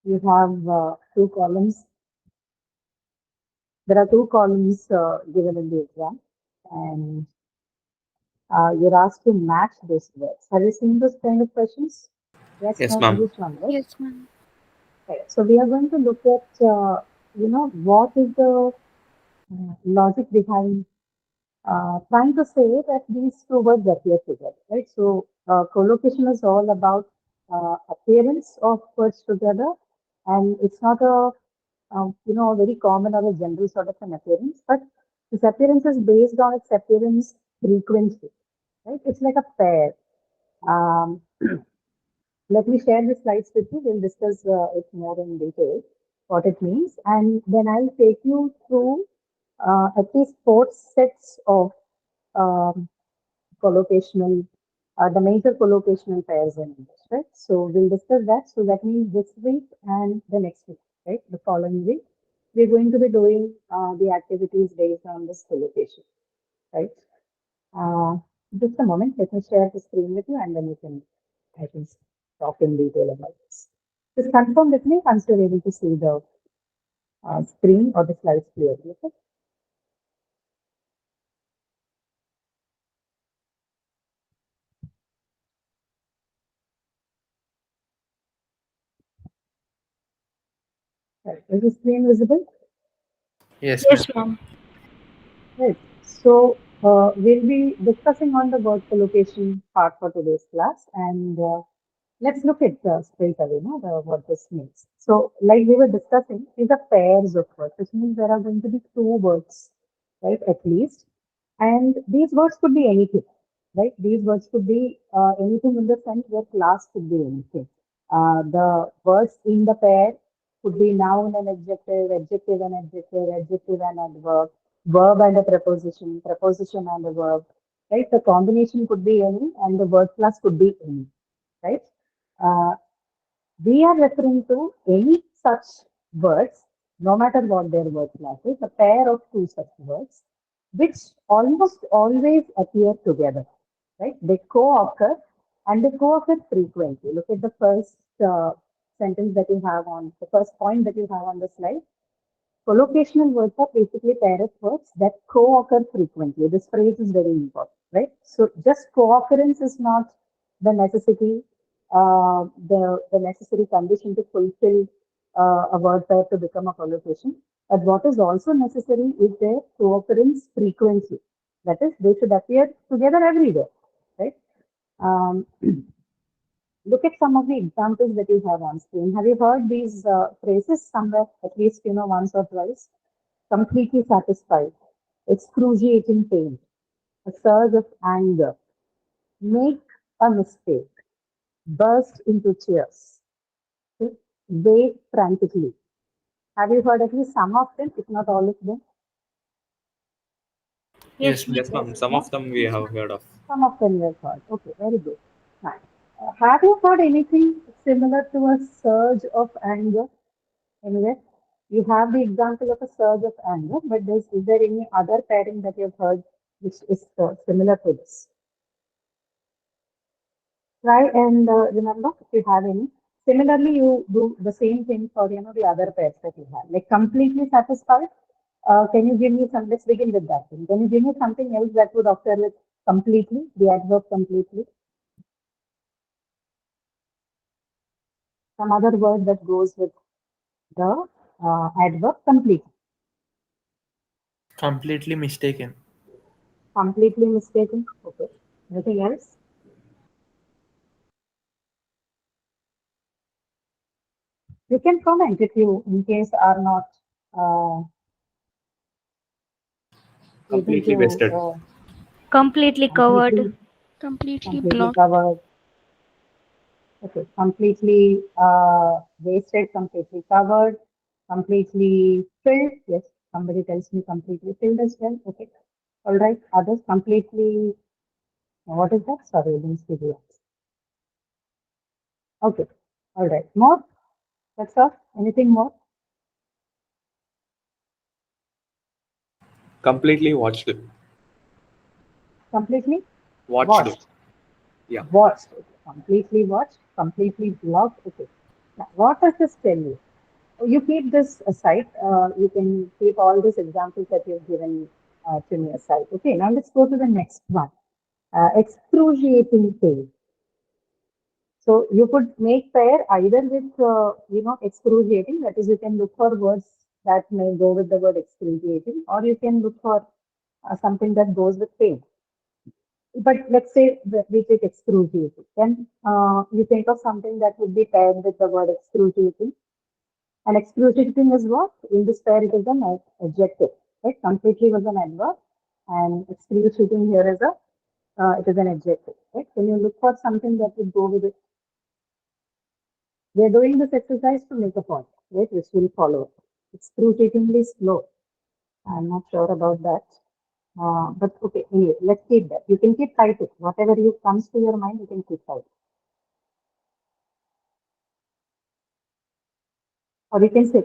You have two columns. There are two columns given in the exam, and you're asked to match those words. Have you seen those kind of questions? Yes, Yes, no, ma'am. which one, right? Yes, ma'am. Right. So we are going to look at, what is the logic behind trying to say that these two words appear together, right? So collocation is all about appearance of words together, and it's not a very common or a general sort of an appearance, but this appearance is based on its appearance frequency, right? It's like a pair. Um, Let me share the slides with you. We'll discuss it more in detail, what it means, and then I'll take you through at least four sets of um, collocational, the major collocational pairs in English, right? So we'll discuss that. So that means this week and the next week, right? The following week, we're going to be doing the activities based on this collocation, right? Uh, just a moment, let me share the screen with you and then I can talk in detail about this. Just confirm with me once you're able to see the screen or the slides clearly, okay? Right. Is the screen visible? Yes, ma'am. Yes, ma'am. Right. So we'll be discussing on the word collocation part for today's class, and let's look at straight away, what this means. So, like we were discussing, these are pairs of words, which means there are going to be two words, right, at least, and these words could be anything, right? These words could be anything in the sense where class could be anything. The words in the pair could be noun and adjective, adjective and adjective, adjective and adverb, verb and a preposition, preposition and a verb, right? The combination could be any, and the word class could be any, right? Uh, we are referring to any such words, no matter what their word class is, a pair of two such words, which almost always appear together, right? They co-occur and they co-occur frequently. Look at the first sentence that you have on the first point that you have on the slide. Collocational words are basically pair of words that co-occur frequently. This phrase is very important, right? So just co-occurrence is not the necessity, the necessary condition to fulfill a word pair to become a collocation. But what is also necessary is their co-occurrence frequency. That is, they should appear together everywhere, right? Um, Look at some of the examples that you have on screen. Have you heard these phrases somewhere, at least once or twice? Completely satisfied, excruciating pain, a surge of anger, make a mistake, burst into tears, okay? Wait frantically. Have you heard at least some of them, if not all of them? Yes, Yes, ma'am. yes, Yes, ma'am. Some no? of them we have heard of. Some of them you have heard. Okay, very good. Fine. Have you heard anything similar to a surge of anger? Anyway, you have the example of a surge of anger, but is there any other pairing that you've heard which is similar to this? Try and remember if you have any. Similarly, you do the same thing for the other pairs that you have. Like completely satisfied. Can you give me some? Let's begin with that thing. Can you give me something else that would occur with completely, the adverb completely? Some other word that goes with the adverb completely. Completely mistaken. Completely mistaken. Okay. Anything else? You can comment if you, in case, are not uh, able Completely to wasted. Completely covered. completely Completely completely blocked. cover. Okay, completely wasted, completely covered, completely filled. Yes, somebody tells me completely filled as well. Okay, all right. Others completely. What is that? Sorry, I didn't see the answer. Okay, all right. More. That's all. Anything more? Completely watched. Completely Watched. watched. Yeah. Watched. Okay. Completely watched. Completely blocked. Okay. Now, what does this tell you? You keep this aside. You can keep all these examples that you've given to me aside. Okay, now let's go to the next one. Excruciating pain. So you could make pair either with, excruciating, that is, you can look for words that may go with the word excruciating, or you can look for something that goes with pain. But let's say that we take excruciating. Then you think of something that would be paired with the word excruciating. And excruciating is what? In this pair, it is an adjective, right? Completely was an adverb, and excruciating here is it is an adjective, right? When you look for something that would go with it, we are doing this exercise to make a point, right? Which will follow. Excruciatingly slow. I'm not sure about that. But okay, anyway, let's keep that. You can keep typing. Whatever you comes to your mind, you can keep typing. Or you can say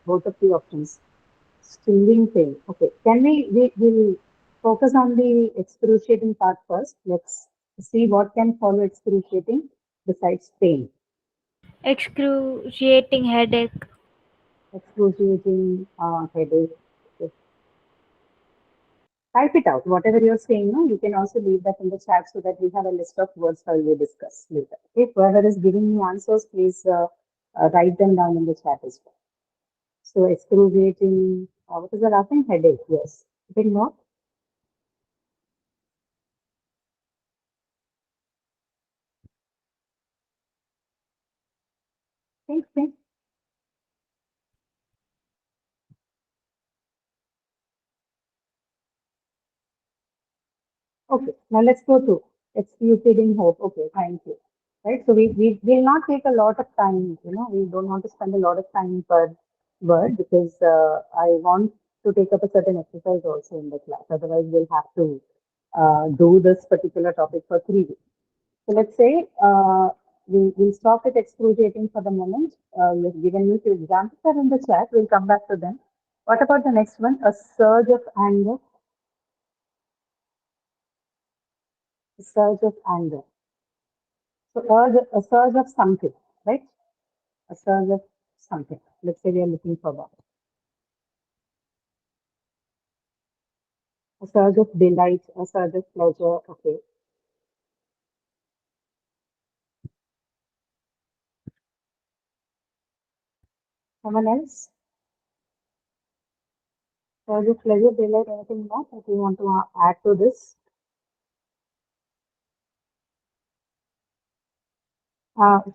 both of the options. Stinging pain. Okay. Can we will focus on the excruciating part first. Let's see what can follow excruciating besides pain. Excruciating headache. Excruciating headache. Okay. Type it out. Whatever you're saying, no, you can also leave that in the chat so that we have a list of words while we discuss later. If whoever is giving me answers, please write them down in the chat as well. So excruciating, what is the last thing? Headache, yes. Anything more? Think. Okay, now let's go to excruciating hope. Okay, thank you. Right, so we will not take a lot of time, we don't want to spend a lot of time per word because I want to take up a certain exercise also in the class. Otherwise, we'll have to do this particular topic for 3 weeks. So let's say we'll stop with excruciating for the moment. You've given me 2 examples are in the chat. We'll come back to them. What about the next one? A surge of anger. A surge of anger. So a surge of something, right? A surge of something. Let's say we are looking for that. A surge of delight, a surge of pleasure. Okay. Someone else? Surge of pleasure, delight, anything more that you want to add to this?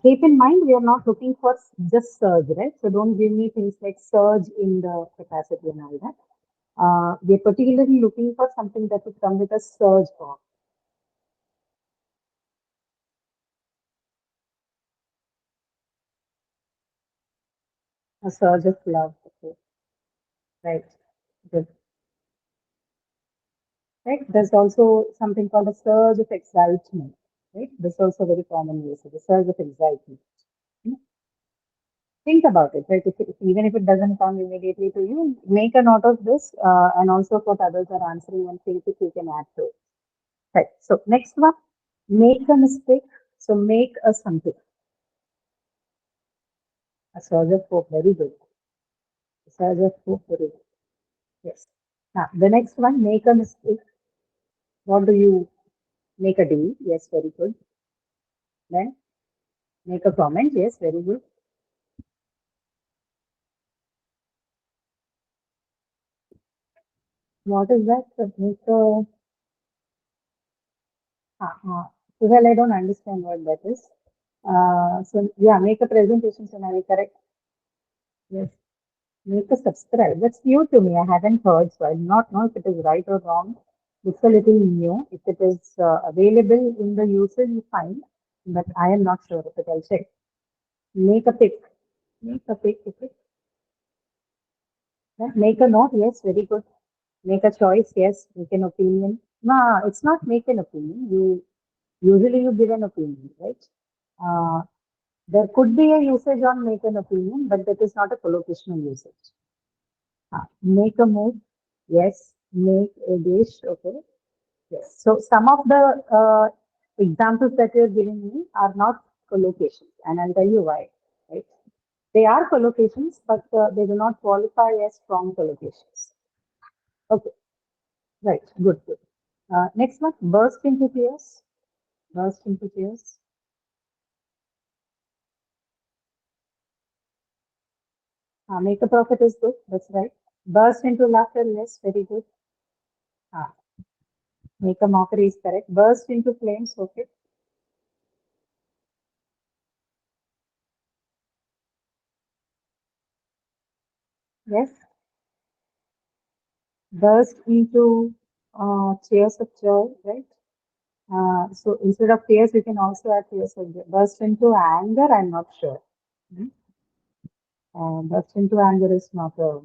Keep in mind, we are not looking for just surge, right? So don't give me things like surge in the capacity and all that. We are particularly looking for something that would come with a surge form. A surge of love. Okay. Right. Good. Right. There's also something called a surge of excitement. Right. This is also very common use. The surge of excitement. Hmm. Think about it. Right. Even if it doesn't come immediately to you, make a note of this and also what others are answering and think if you can add to it. Right. So next one, make a mistake. So make a something. A surge of hope. Very good. A surge of hope. Very good. Yes. Now the next one, make a mistake. What do you make a deal? Yes. Very good. Then make a comment. Yes. Very good. What is that? Make a. Well, I don't understand what that is. So yeah, make a presentation scenario. Correct. Yes. Make a subscribe. That's new to me. I haven't heard, so I do not know if it is right or wrong. It's a little new. If it is available in the usage, fine. But I am not sure if it. I'll check. Make a pick. Make a pick. Okay. Yeah, make a note. Yes, very good. Make a choice. Yes. Make an opinion. No, it's not make an opinion. You give an opinion, right? Uh, there could be a usage on make an opinion, but that is not a collocational usage. Make a move. Yes. Make a dish. Okay. Yes. So some of the examples that you're giving me are not collocations, and I'll tell you why. right? They are collocations, but they do not qualify as strong collocations. Okay, right, good, good. Next one, burst into tears. Burst into tears. Make a profit is good, that's right. Burst into laughter, yes, very good. Ah, make a mockery is correct. Burst into flames, okay. Yes. Burst into tears of joy, right? So instead of tears, we can also add tears of joy. Burst into anger, I'm not sure. Hmm. Burst into anger is not a,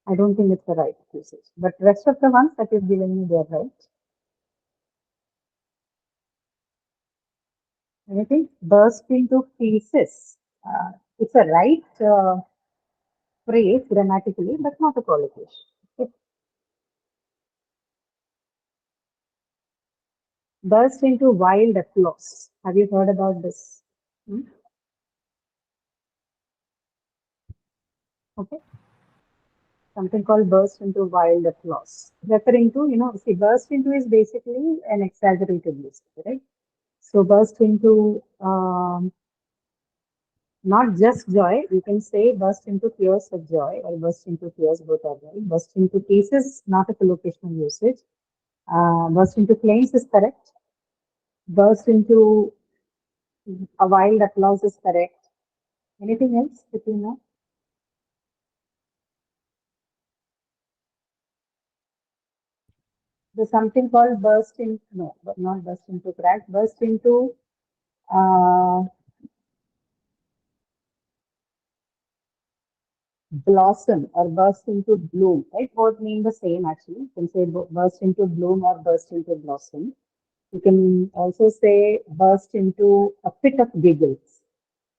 I don't think it's the right usage. But rest of the ones that you've given me, they're right. Anything? Burst into pieces. It's a right phrase grammatically, but not a collocation. Okay. Burst into wild applause. Have you heard about this? Hmm? Okay. Something called burst into wild applause, referring to, see, burst into is basically an exaggerated usage, right? So burst into not just joy, you can say burst into tears of joy or burst into tears, both are right. Burst into pieces, not a collocational usage. Burst into flames is correct. Burst into a wild applause is correct. Anything else that you know? There's something called burst in, no, but not burst into crack, burst into uh, blossom or burst into bloom, right? Both mean the same actually. You can say burst into bloom or burst into blossom. You can also say burst into a fit of giggles,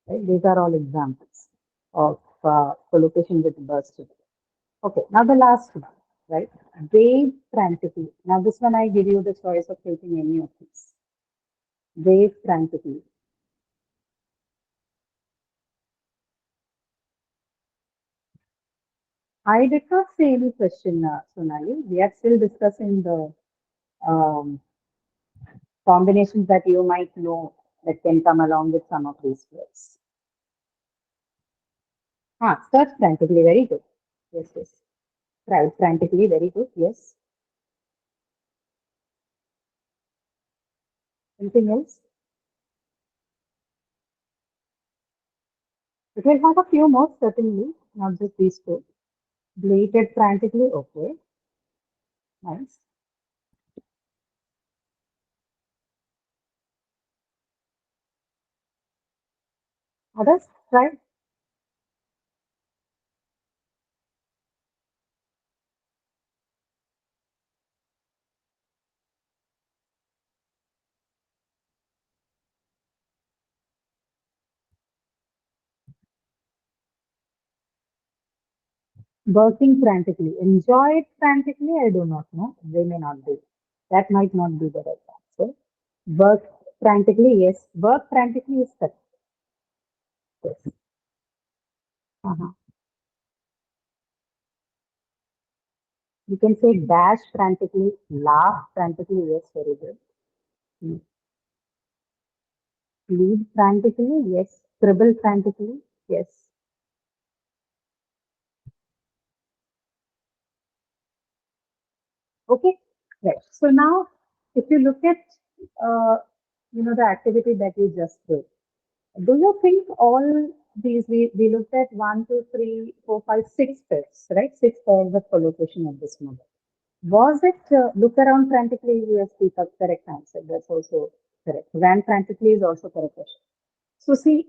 right? These are all examples of collocation with burst into. Okay, now the last one, right? Wave frantically. Now this one I give you the choice of taking any of these. Wave frantically. I did not say any question, Sonali. We are still discussing the um, combinations that you might know that can come along with some of these words. Search frantically, very good. Yes, yes. Try frantically, very good. Yes. Anything else? It will have a few more, certainly, not just these two. Bleated frantically, okay. Nice. Others, try. Working frantically. Enjoy it frantically, I do not know. They may not be. That might not be the right answer. Work frantically, yes. Work frantically is correct. Yes. Uh-huh. You can say dash frantically, laugh frantically, yes, very good. Mm. Lead frantically, yes. Scribble frantically, yes. Okay, right. So now, if you look at, uh, the activity that you just did, do you think all these, we looked at 1, 2, 3, 4, 5, 6 pairs, right? 6 pairs of collocation at this moment. Was it look around frantically? Yes, the correct answer. That's also correct. Ran frantically is also correct. So see,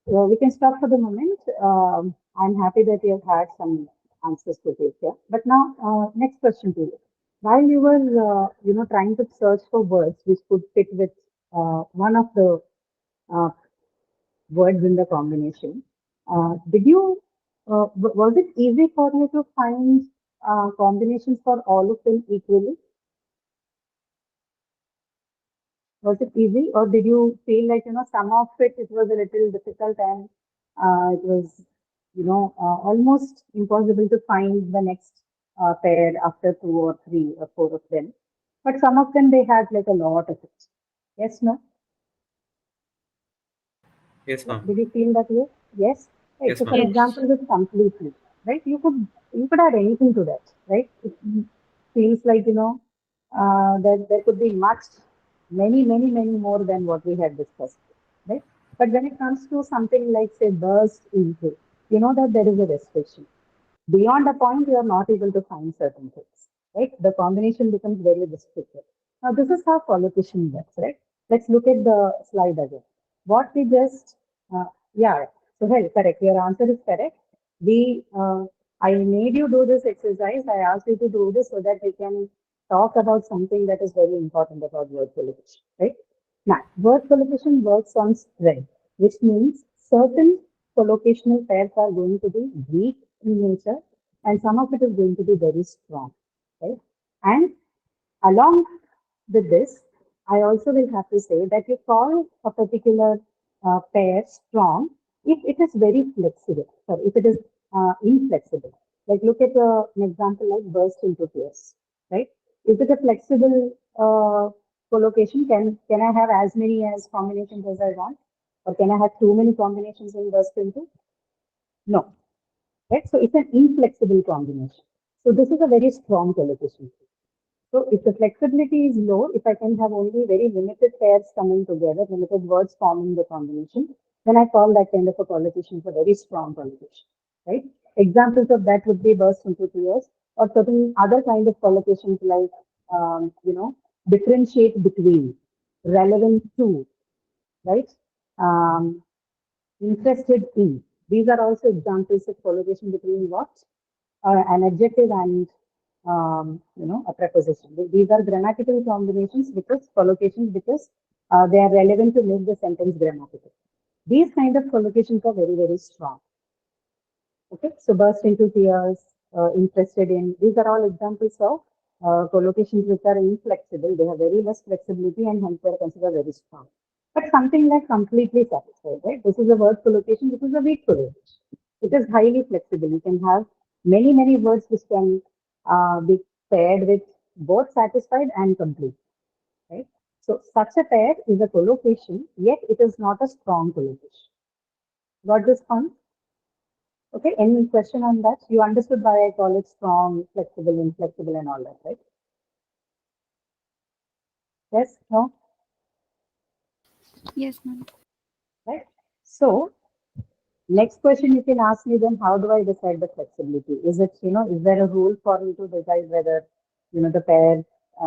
we can stop for the moment. I'm happy that you've had some answers to this here. But now, next question to you. While you were, trying to search for words which could fit with one of the uh, words in the combination, did you, was it easy for you to find combinations for all of them equally? Was it easy, or did you feel like, some of it was a little difficult and it was, almost impossible to find the next pair after two or three or four of them? But some of them, they had like a lot of it. Yes, no? Yes, Yeah. ma'am. Did you feel that way? Yes. Right. Yes, So, for ma'am. Yes. example, with completely, right? You could add anything to that, right? It feels like that there could be many, many, many more than what we had discussed, right? But when it comes to something like say burst into, you know that there is a restriction. Beyond a point, you are not able to find certain things, right? The combination becomes very restricted. Now, this is how collocation works, right? Let's look at the slide again. What we just, yeah, so well, correct. Your answer is correct. We, I made you do this exercise. I asked you to do this so that we can talk about something that is very important about word collocation, right? Now, word collocation works on spread, which means certain collocational pairs are going to be weak in nature, and some of it is going to be very strong, right? And along with this, I also will have to say that you call a particular pair strong if it is very flexible, sorry, if it is inflexible. Like look at an example like burst into tears, right? Is it a flexible collocation? Can I have as many as combinations as I want? Or can I have too many combinations in burst into? No, right? So it's an inflexible combination. So this is a very strong collocation. So if the flexibility is low, if I can have only very limited pairs coming together, limited words forming the combination, then I call that kind of a collocation a very strong collocation, right? Examples of that would be burst into tears or certain other kind of collocations like, differentiate between, relevant to, right? Um, interested in. These are also examples of collocation between what? An adjective and a preposition. These are grammatical combinations because collocations because they are relevant to make the sentence grammatical. These kind of collocations are very, very strong. Okay, so burst into tears, interested in. These are all examples of collocations which are inflexible. They have very less flexibility and hence they are considered very strong. But something like completely satisfied, right? This is a word collocation. This is a weak collocation. It is highly flexible. You can have many, many words which can be paired with both satisfied and complete, right? So such a pair is a collocation, yet it is not a strong collocation. Got this point? Okay, any question on that? You understood why I call it strong, flexible, inflexible, and all that, right? Yes, no, Yes, ma'am. right? So, next question you can ask me then, how do I decide the flexibility? Is it, is there a rule for me to decide whether, the pair,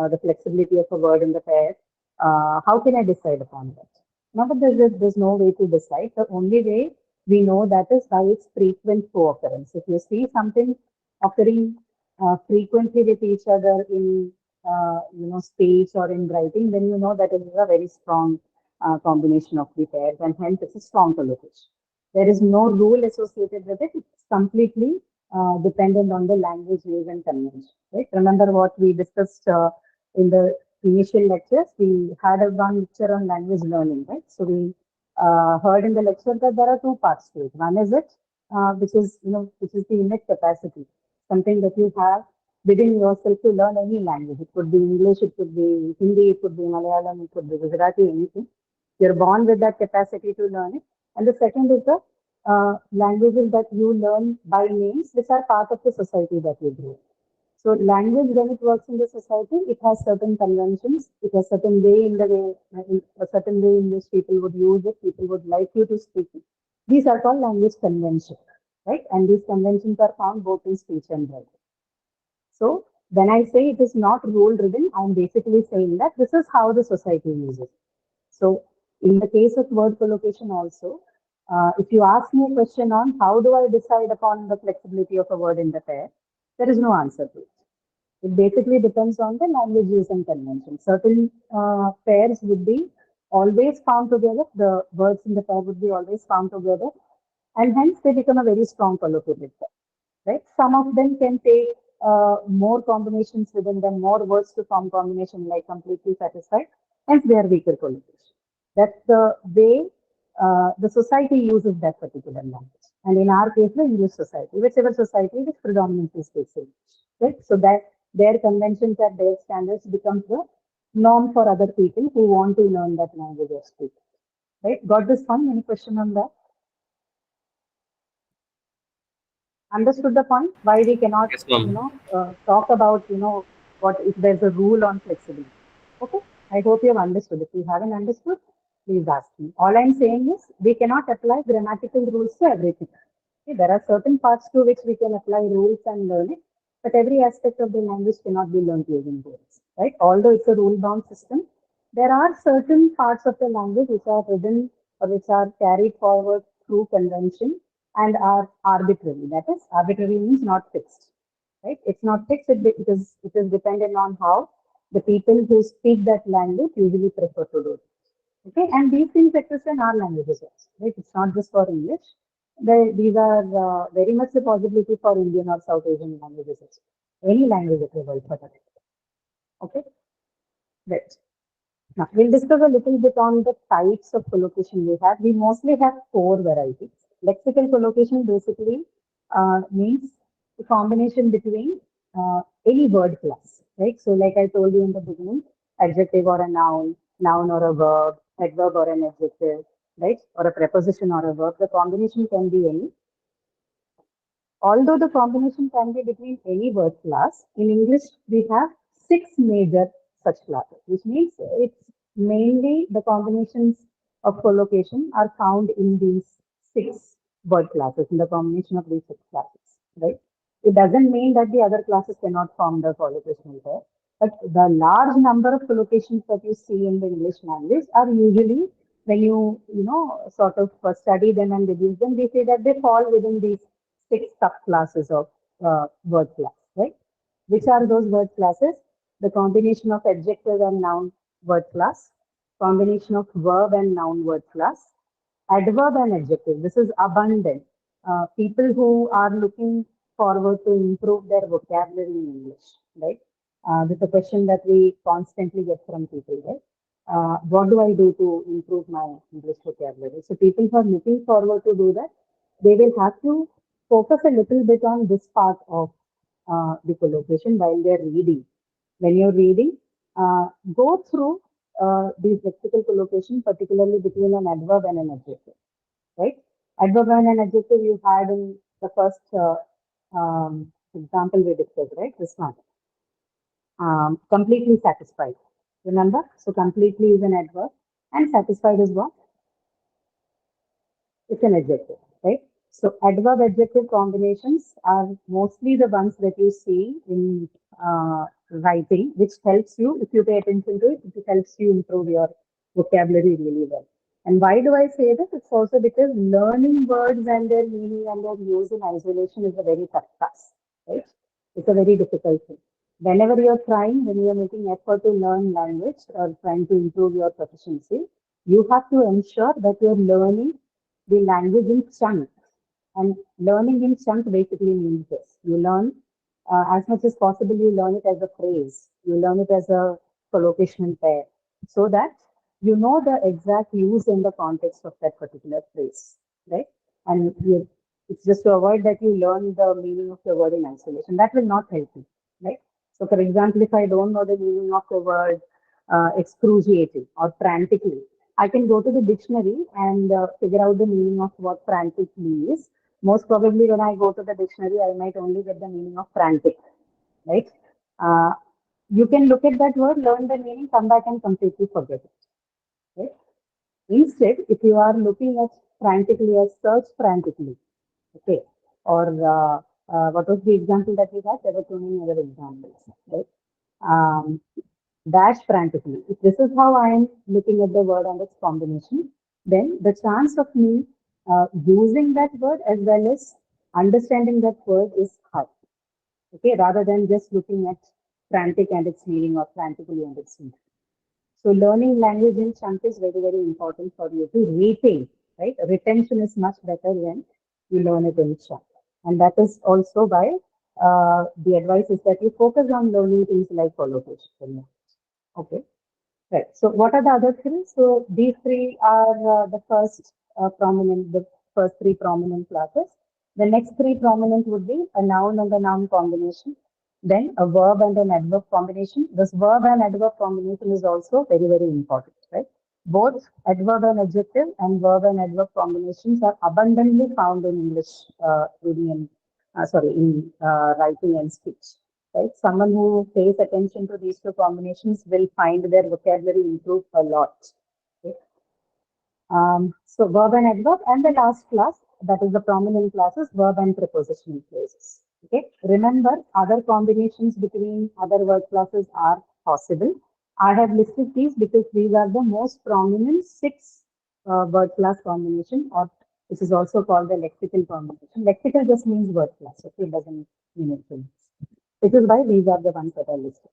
the flexibility of a word in the pair? How can I decide upon that? Not that there's no way to decide. The only way we know that is by its frequent co-occurrence. If you see something occurring frequently with each other in, speech or in writing, then you know that it is a very strong combination of the pairs, and hence it's a strong collocation. There is no rule associated with it. It's completely dependent on the language use and convention. Right? Remember what we discussed in the initial lectures. We had a one lecture on language learning, right? So we heard in the lecture that there are two parts to it. One is it, which is the innate capacity, something that you have within yourself to learn any language. It could be English, it could be Hindi, it could be Malayalam, it could be Gujarati, anything. You're born with that capacity to learn it. And the second is the languages that you learn by names, which are part of the society that you grow. So language, when it works in the society, it has certain conventions. It has certain way in the way, a certain way in which people would use it. People would like you to speak it. These are called language conventions, right? And these conventions are found both in speech and writing. So when I say it is not rule driven, I'm basically saying that this is how the society uses it. So in the case of word collocation also, if you ask me a question on how do I decide upon the flexibility of a word in the pair, there is no answer to it. It basically depends on the language use and convention. Certain pairs would be always found together. The words in the pair would be always found together, and hence they become a very strong collocated pair. Right? Some of them can take more combinations within them, more words to form combination like completely satisfied. Hence, they are weaker collocation. That's the way the society uses that particular language. And in our case, the English society, whichever society which predominantly speaks English, right? So that their conventions and their standards becomes the norm for other people who want to learn that language or speak. Right? Got this point? Any question on that? Understood the point? Why we cannot, Yes, ma'am. talk about, what if there's a rule on flexibility? Okay. I hope you have understood. If you haven't understood, please ask me. All I'm saying is we cannot apply grammatical rules to everything. Okay, there are certain parts to which we can apply rules and learn it, but every aspect of the language cannot be learned using rules, right? Although it's a rule-bound system, there are certain parts of the language which are hidden or which are carried forward through convention and are arbitrary. That is, arbitrary means not fixed, right? It's not fixed because it is dependent on how the people who speak that language usually prefer to do it. Okay, and these things exist in our languages also, right? It's not just for English. These are very much the possibility for Indian or South Asian languages also. Any language of the world for that. Okay, right. Now, we'll discuss a little bit on the types of collocation we have. We mostly have four varieties. Lexical collocation basically means a combination between any word class, right? So, like I told you in the beginning, adjective or a noun or a verb, adverb or an adjective, right? Or a preposition or a verb. The combination can be any. Although the combination can be between any word class, in English we have six major such classes, which means it's mainly the combinations of collocation are found in these six word classes, in the combination of these six classes, right? It doesn't mean that the other classes cannot form the collocation there, but the large number of collocations that you see in the English language are usually when sort of study them and reduce them, we say that they fall within these six subclasses of word class, right? Which are those word classes? The combination of adjective and noun word class, combination of verb and noun word class, adverb and adjective. This is abundant. People who are looking forward to improve their vocabulary in English, right? This is a question that we constantly get from people, right? What do I do to improve my English vocabulary? So people who are looking forward to do that, they will have to focus a little bit on this part of the collocation while they're reading. When you're reading, go through these lexical collocation, particularly between an adverb and an adjective, right? Adverb and an adjective you had in the first example we discussed, right? This one. Completely satisfied. Remember? So completely is an adverb and satisfied is what? It's an adjective, right? So adverb adjective combinations are mostly the ones that you see in writing, which helps you, if you pay attention to it, it helps you improve your vocabulary really well. And why do I say this? It's also because learning words and their meaning and their use in isolation is a very tough task, right? It's a very difficult thing. Whenever you're trying, when you're making effort to learn language or trying to improve your proficiency, you have to ensure that you're learning the language in chunks. And learning in chunks basically means this. You learn as much as possible, you learn it as a phrase, you learn it as a collocation pair, so that you know the exact use in the context of that particular phrase, right? And it's just to avoid that you learn the meaning of the word in isolation. That will not help you, right? So, for example, if I don't know the meaning of the word excruciating or frantically, I can go to the dictionary and figure out the meaning of what frantically is. Most probably, when I go to the dictionary, I might only get the meaning of frantic, right? Uh, you can look at that word, learn the meaning, come back and completely forget it, right? Instead, if you are looking at frantically as search frantically, okay, or what was the example that we had? There were too many other examples, right? Um, dash frantically. If this is how I am looking at the word and its combination, then the chance of me using that word as well as understanding that word is high. Okay, rather than just looking at frantic and its meaning or frantically and its meaning. So learning language in chunk is very, very important for you to retain, right? Retention is much better when you learn it in chunk. And that is also why the advice is that you focus on learning things like collocation. Okay, Right. So what are the other three? So these three are the first three prominent classes. The next three prominent would be a noun and a noun combination, then a verb and an adverb combination. This verb and adverb combination is also very, very important, right? Both adverb and adjective and verb and adverb combinations are abundantly found in English reading and in writing and speech. Right? Someone who pays attention to these two combinations will find their vocabulary improve a lot. Okay? So verb and adverb, and the last class, that is the prominent classes, verb and prepositional phrases. Okay. Remember, other combinations between other word classes are possible. I have listed these because these are the most prominent six word class combination, or which is also called the lexical combination. Lexical just means word class. Okay, it doesn't mean anything. This is why these are the ones that are listed.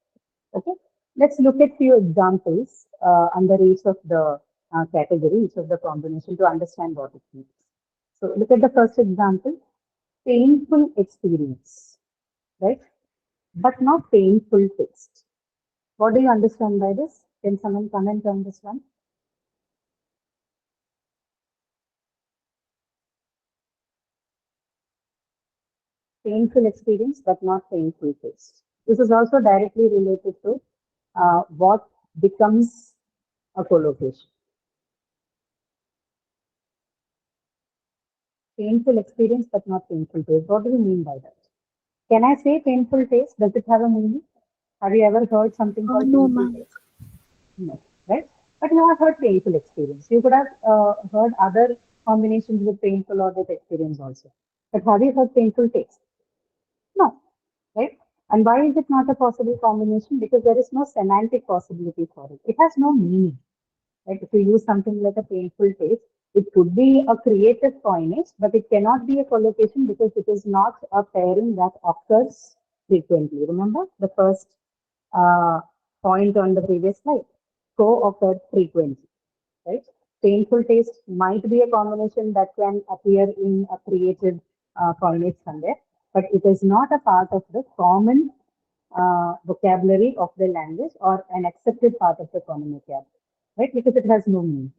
Okay, let's look at few examples under each of the category, each of the combination to understand what it means. So look at the first example, painful experience, right? But not painful taste. What do you understand by this? Can someone comment on this one? Painful experience, but not painful taste. This is also directly related to what becomes a collocation. Painful experience, but not painful taste. What do we mean by that? Can I say painful taste? Does it have a meaning? Have you ever heard something called No, painful ma'am. taste? No, right? But you have heard painful experience. You could have heard other combinations with painful or with experience also. But have you heard painful taste? No, right? And why is it not a possible combination? Because there is no semantic possibility for it. It has no meaning. Right? If you use something like a painful taste, it could be a creative coinage, but it cannot be a collocation because it is not a pairing that occurs frequently. Remember the first uh, point on the previous slide, co-occur frequently, right? Painful taste might be a combination that can appear in a creative coinage somewhere, but it is not a part of the common vocabulary of the language or an accepted part of the common vocabulary, right? Because it has no meaning.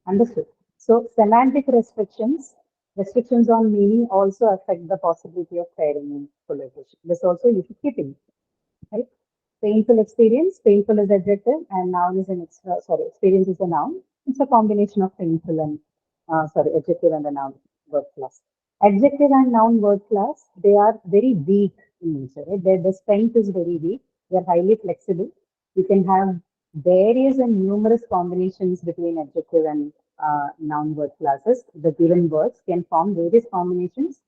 Understood. So semantic restrictions on meaning also affect the possibility of pairing in collocation. This also you should keep in, right? Painful experience, painful is adjective and noun is an extra, experience is a noun. It's a combination of painful and, adjective and a noun word class. Adjective and noun word class, they are very weak in nature, right? The strength is very weak. They're highly flexible. You can have various and numerous combinations between adjective and noun word classes. The given words can form various combinations.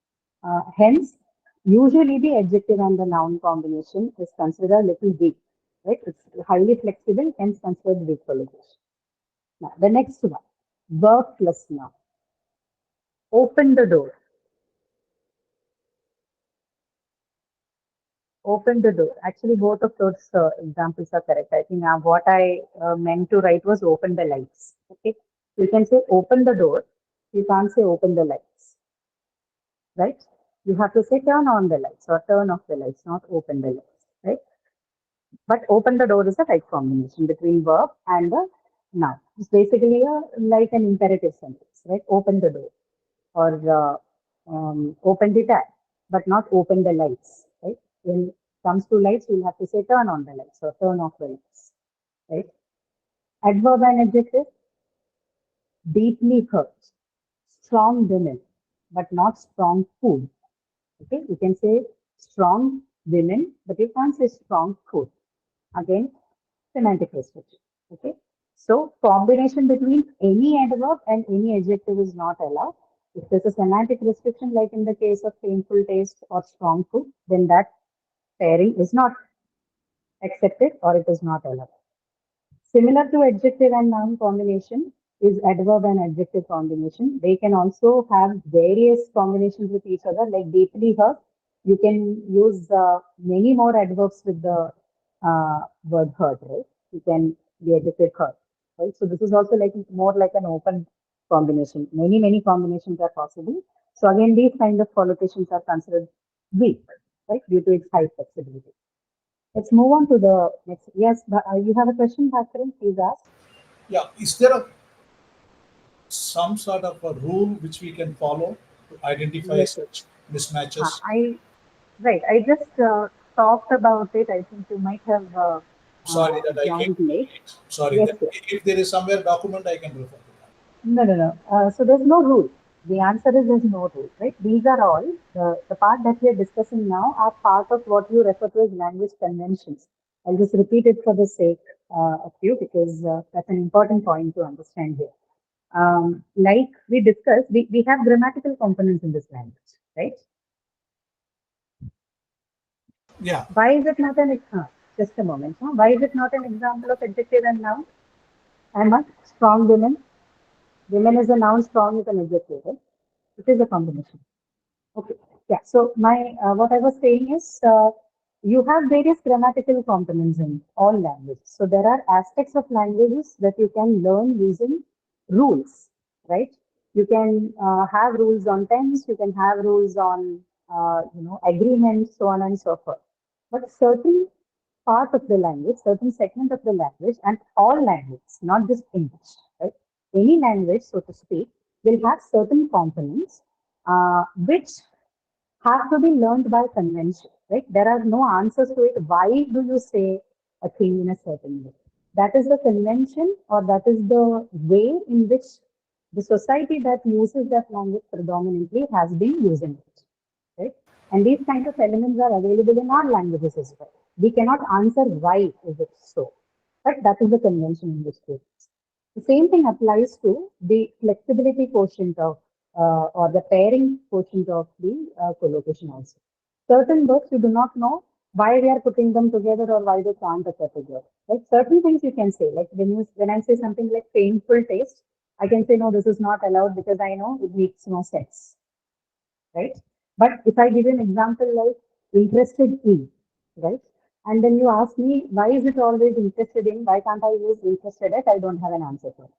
Hence, usually the adjective and the noun combination is considered a little weak, right? It's highly flexible, hence considered weak collocation. Now, the next one, verb plus noun. Open the door. Open the door. Actually, both of those examples are correct. I think what I meant to write was open the lights. Okay, you can say open the door. You can't say open the lights, right? You have to say turn on the lights or turn off the lights, not open the lights, right? But open the door is a right combination between verb and the noun. It's basically like an imperative sentence, right? Open the door or open the tap, but not open the lights, right? When it comes to lights, you'll have to say turn on the lights or turn off the lights, right? Adverb and adjective, deeply hurt, strong women, but not strong food. Okay, you can say strong women, but you can't say strong food. Again, semantic restriction. Okay, so combination between any adverb and any adjective is not allowed. If there's a semantic restriction, like in the case of painful taste or strong food, then that pairing is not accepted or it is not allowed. Similar to adjective and noun combination is adverb and adjective combination. They can also have various combinations with each other, like deeply hurt. You can use many more adverbs with the word hurt, right? You can the adjective hurt, right? So this is also like more like an open combination. Many combinations are possible. So again, these kind of collocations are considered weak, right, due to its high flexibility. Let's move on to the next. Yes, you have a question, Bhaskaran? Please ask. Yeah, is there some sort of a rule which we can follow to identify Yes, yes. such mismatches? Right. I just talked about it. I think you might have Sorry that I came joined late. late. Sorry Yes, that yes. if there is somewhere document, I can refer to that. No, no, no. So there's no rule. The answer is there's no rule, right? These are all the part that we are discussing now are part of what you refer to as language conventions. I'll just repeat it for the sake of you because that's an important point to understand here. Like we discussed, we have grammatical components in this language, right? Yeah, Why is it not just a moment. Huh? Why is it not an example of adjective and noun? I'm a strong woman. Women is a noun, strong is an adjective, right? It is a combination. Okay. Yeah. So my what I was saying is you have various grammatical components in all languages. So there are aspects of languages that you can learn using rules, right? You can have rules on tense. You can have rules on agreements, so on and so forth. But certain part of the language, certain segment of the language, and all languages, not just English, right? Any language, so to speak, will have certain components which have to be learned by convention, right? There are no answers to it. Why do you say a thing in a certain way? That is the convention, or that is the way in which the society that uses that language predominantly has been using it, right? And these kind of elements are available in our languages as well. We cannot answer why is it so, but that is the convention in which we use. The same thing applies to the flexibility quotient of or the pairing quotient of the collocation also. Certain words you do not know why we are putting them together or why they can't occur together. Like certain things you can say, like when I say something like painful taste, I can say no, this is not allowed because I know it makes no sense, right? But if I give you an example like interested in, right? And then you ask me, why is it always interested in? Why can't I use interested at? I don't have an answer for it.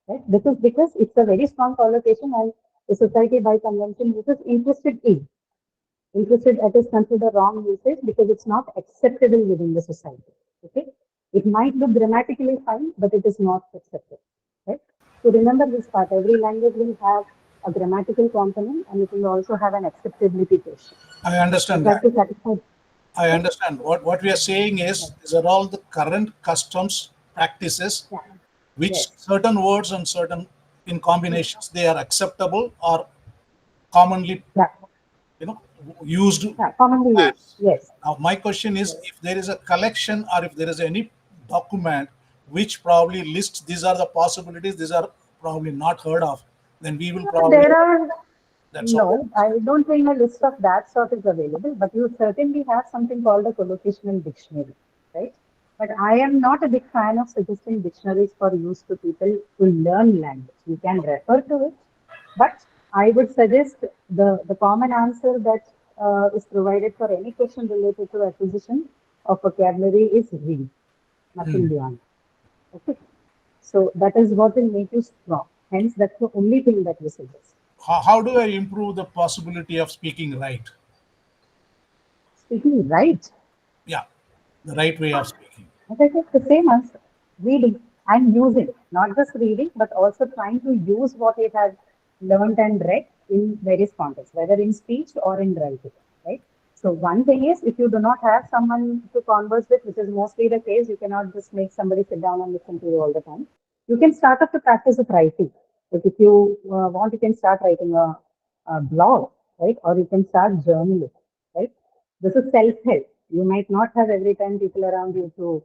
Right? This is because it's a very strong collocation and the society by convention uses interested in. Interested at is considered wrong usage because it's not acceptable within the society. Okay? It might look grammatically fine, but it is not acceptable. Right? So remember this part. Every language will have a grammatical component and it will also have an acceptability quotient. I You understand have that. to satisfy. I understand. What we are saying is these are all the current customs practices Yeah. which Yes. certain words and certain in combinations they are acceptable or commonly Yeah. used Yeah. Commonly used. as. Yes. Now my question is Yes. if there is a collection or if there is any document which probably lists these are the possibilities, these are probably not heard of, then we will probably, There are that's all. no, I don't think a list of that sort is available, but you certainly have something called a collocational dictionary, right? But I am not a big fan of suggesting dictionaries for use to people to learn language. You can refer to it, but I would suggest the common answer that is provided for any question related to acquisition of vocabulary is read, nothing beyond. Okay, so that is what will make you strong. Hence, that's the only thing that we suggest. How do I improve the possibility of speaking right? Speaking right, Yeah, the right way of speaking. as I said, the same answer. Reading and using, not just reading, but also trying to use what it has learned and read in various contexts, whether in speech or in writing, right? So one thing is, if you do not have someone to converse with, which is mostly the case, you cannot just make somebody sit down and listen to you all the time. You can start off the practice of writing. Like if you want, you can start writing a blog, right? Or you can start journaling, right? This is self-help. You might not have every time people around you to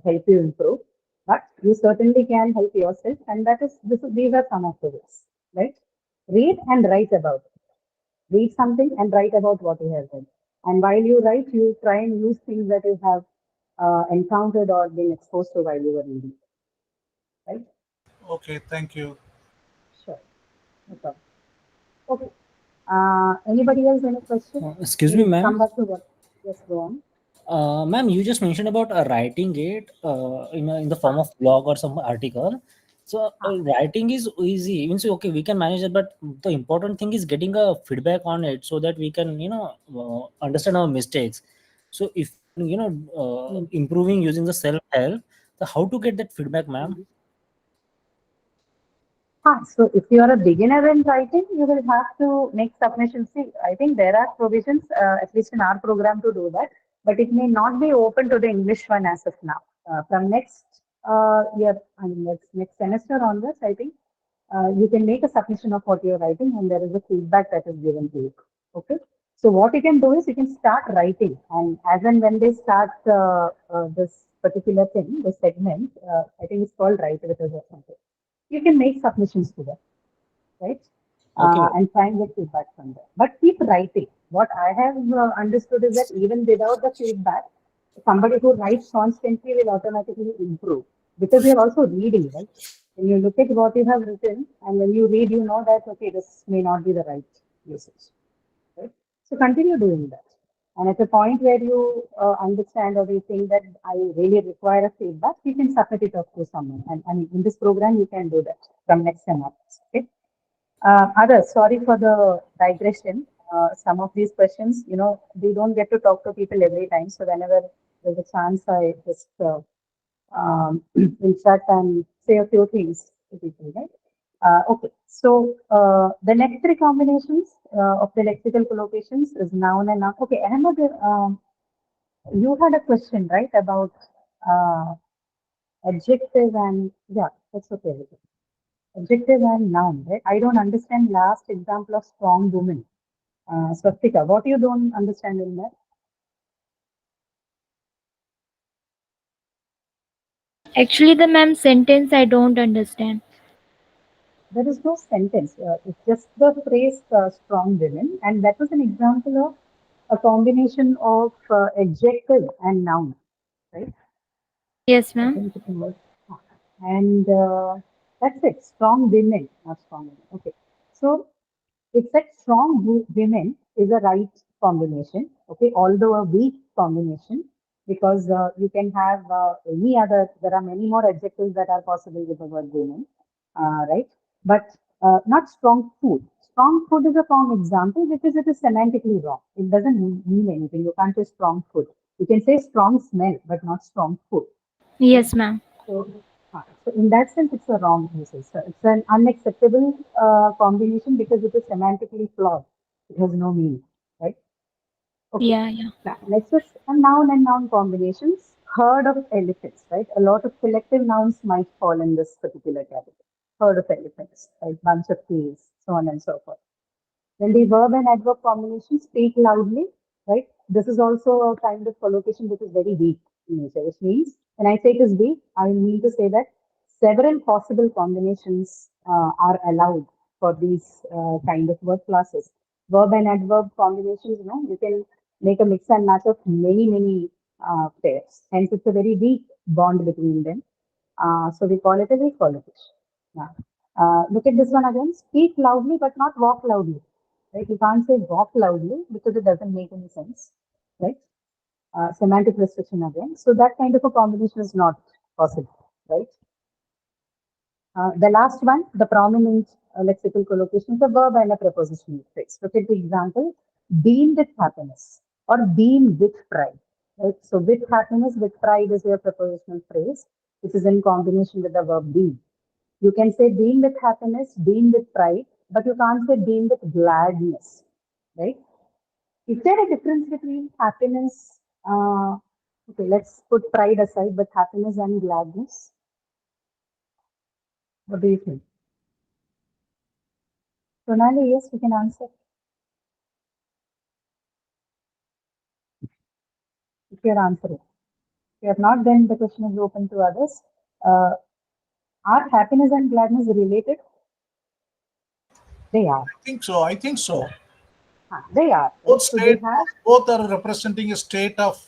help you improve, but you certainly can help yourself, and that is these are some of the ways, right? Read and write about it. Read something and write about what you have read. And while you write, you try and use things that you have encountered or been exposed to while you were reading, right? Okay, thank you. Sure, no problem. Okay. Anybody else any question? Excuse me, We'll ma'am. come back to what. Yes, go on. Ma'am, you just mentioned about writing it in the form of blog or some article. So writing is easy. Means okay, we can manage it, but the important thing is getting a feedback on it so that we can understand our mistakes. So if improving using the self help. So how to get that feedback, ma'am? So if you are a beginner in writing, you will have to make submissions. See, I think there are provisions, at least in our program, to do that, but it may not be open to the English one as of now. From next year, I mean, next semester onwards, I think you can make a submission of what you're writing, and there is a feedback that is given to you. Okay. So what you can do is you can start writing, and as and when they start this particular thing, this segment, I think it's called Write With Us or something. You can make submissions to them, right? Okay. And try and get feedback from them. But keep writing. What I have understood is that even without the feedback, somebody who writes constantly will automatically improve because you're also reading, right? When you look at what you have written and when you read, you know that, okay, this may not be the right usage, right? So continue doing that. And at a point where you understand or you think that I really require a feedback, you can submit it up to someone. And I mean, in this program, you can do that from next time onwards. Okay. Others, sorry for the digression. Some of these questions, we don't get to talk to people every time. So whenever there's a chance, I just will chat and say a few things to people, right? Okay, so the next three combinations of the lexical collocations is noun and noun. Okay, Ahmed, you had a question, right, about uh, adjective and, yeah, that's okay. Adjective and noun, right? I don't understand last example of strong woman. Swastika, what you don't understand in that? Actually, the ma'am sentence I don't understand. There is no sentence. It's just the phrase strong women, and that was an example of a combination of adjective and noun, right? Yes, I ma'am. think it was. And that's it. Strong women, not strong women. Okay. So it's that strong women is a right combination. Okay. Although a weak combination because you can have any other, there are many more adjectives that are possible with the word women, right? But not strong food. Strong food is a wrong example because it is semantically wrong. It doesn't mean anything. You can't say strong food. You can say strong smell, but not strong food. Right? Yes, ma'am. So in that sense, it's a wrong usage. So it's an unacceptable combination because it is semantically flawed. It has no meaning, right? Okay. Yeah, yeah. Now, next is a noun and noun combinations. Herd of elephants, right? A lot of collective nouns might fall in this particular category. Herd of elephants, right? Bunch of trees, so on and so forth. Then the verb and adverb combination, speak loudly, right? This is also a kind of collocation which is very weak in nature, which means when I say it is weak, I mean to say that several possible combinations are allowed for these kind of word classes. Verb and adverb combinations, you can make a mix and match of many, many pairs. Hence, it's a very weak bond between them. So we call it a weak collocation. Now, look at this one again. Speak loudly, but not walk loudly. Right? You can't say walk loudly because it doesn't make any sense. Right? Semantic restriction again. So that kind of a combination is not possible. Right? The last one, the prominent lexical collocation is a verb and a prepositional phrase. Look at the example: beam with happiness or beam with pride. Right? So with happiness, with pride is your prepositional phrase, which is in combination with the verb beam. You can say beam with happiness, beam with pride, but you can't say beam with gladness, right? Is there a difference between happiness? Okay, let's put pride aside, but happiness and gladness. What do you think? Sonali, yes, we can answer. If you're answering. If you're not, then the question is open to others. Uh, are happiness and gladness related? They are. I think so. They are. Both So they state, have both are representing a state of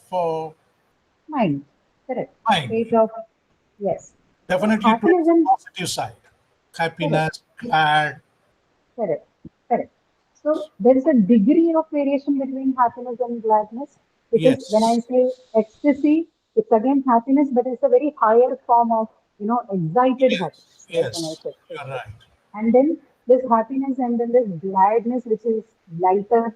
mind. Correct. mind. State of, yes. Definitely towards Happiness the and positive side. Happiness, glad. correct, correct. So there is a degree of variation between happiness and gladness because when I Yes. say ecstasy, it's again happiness, but it's a very higher form of excited happiness, right? When I Yes. say You're ecstasy. right. And then there's happiness and then there's gladness, which is lighter,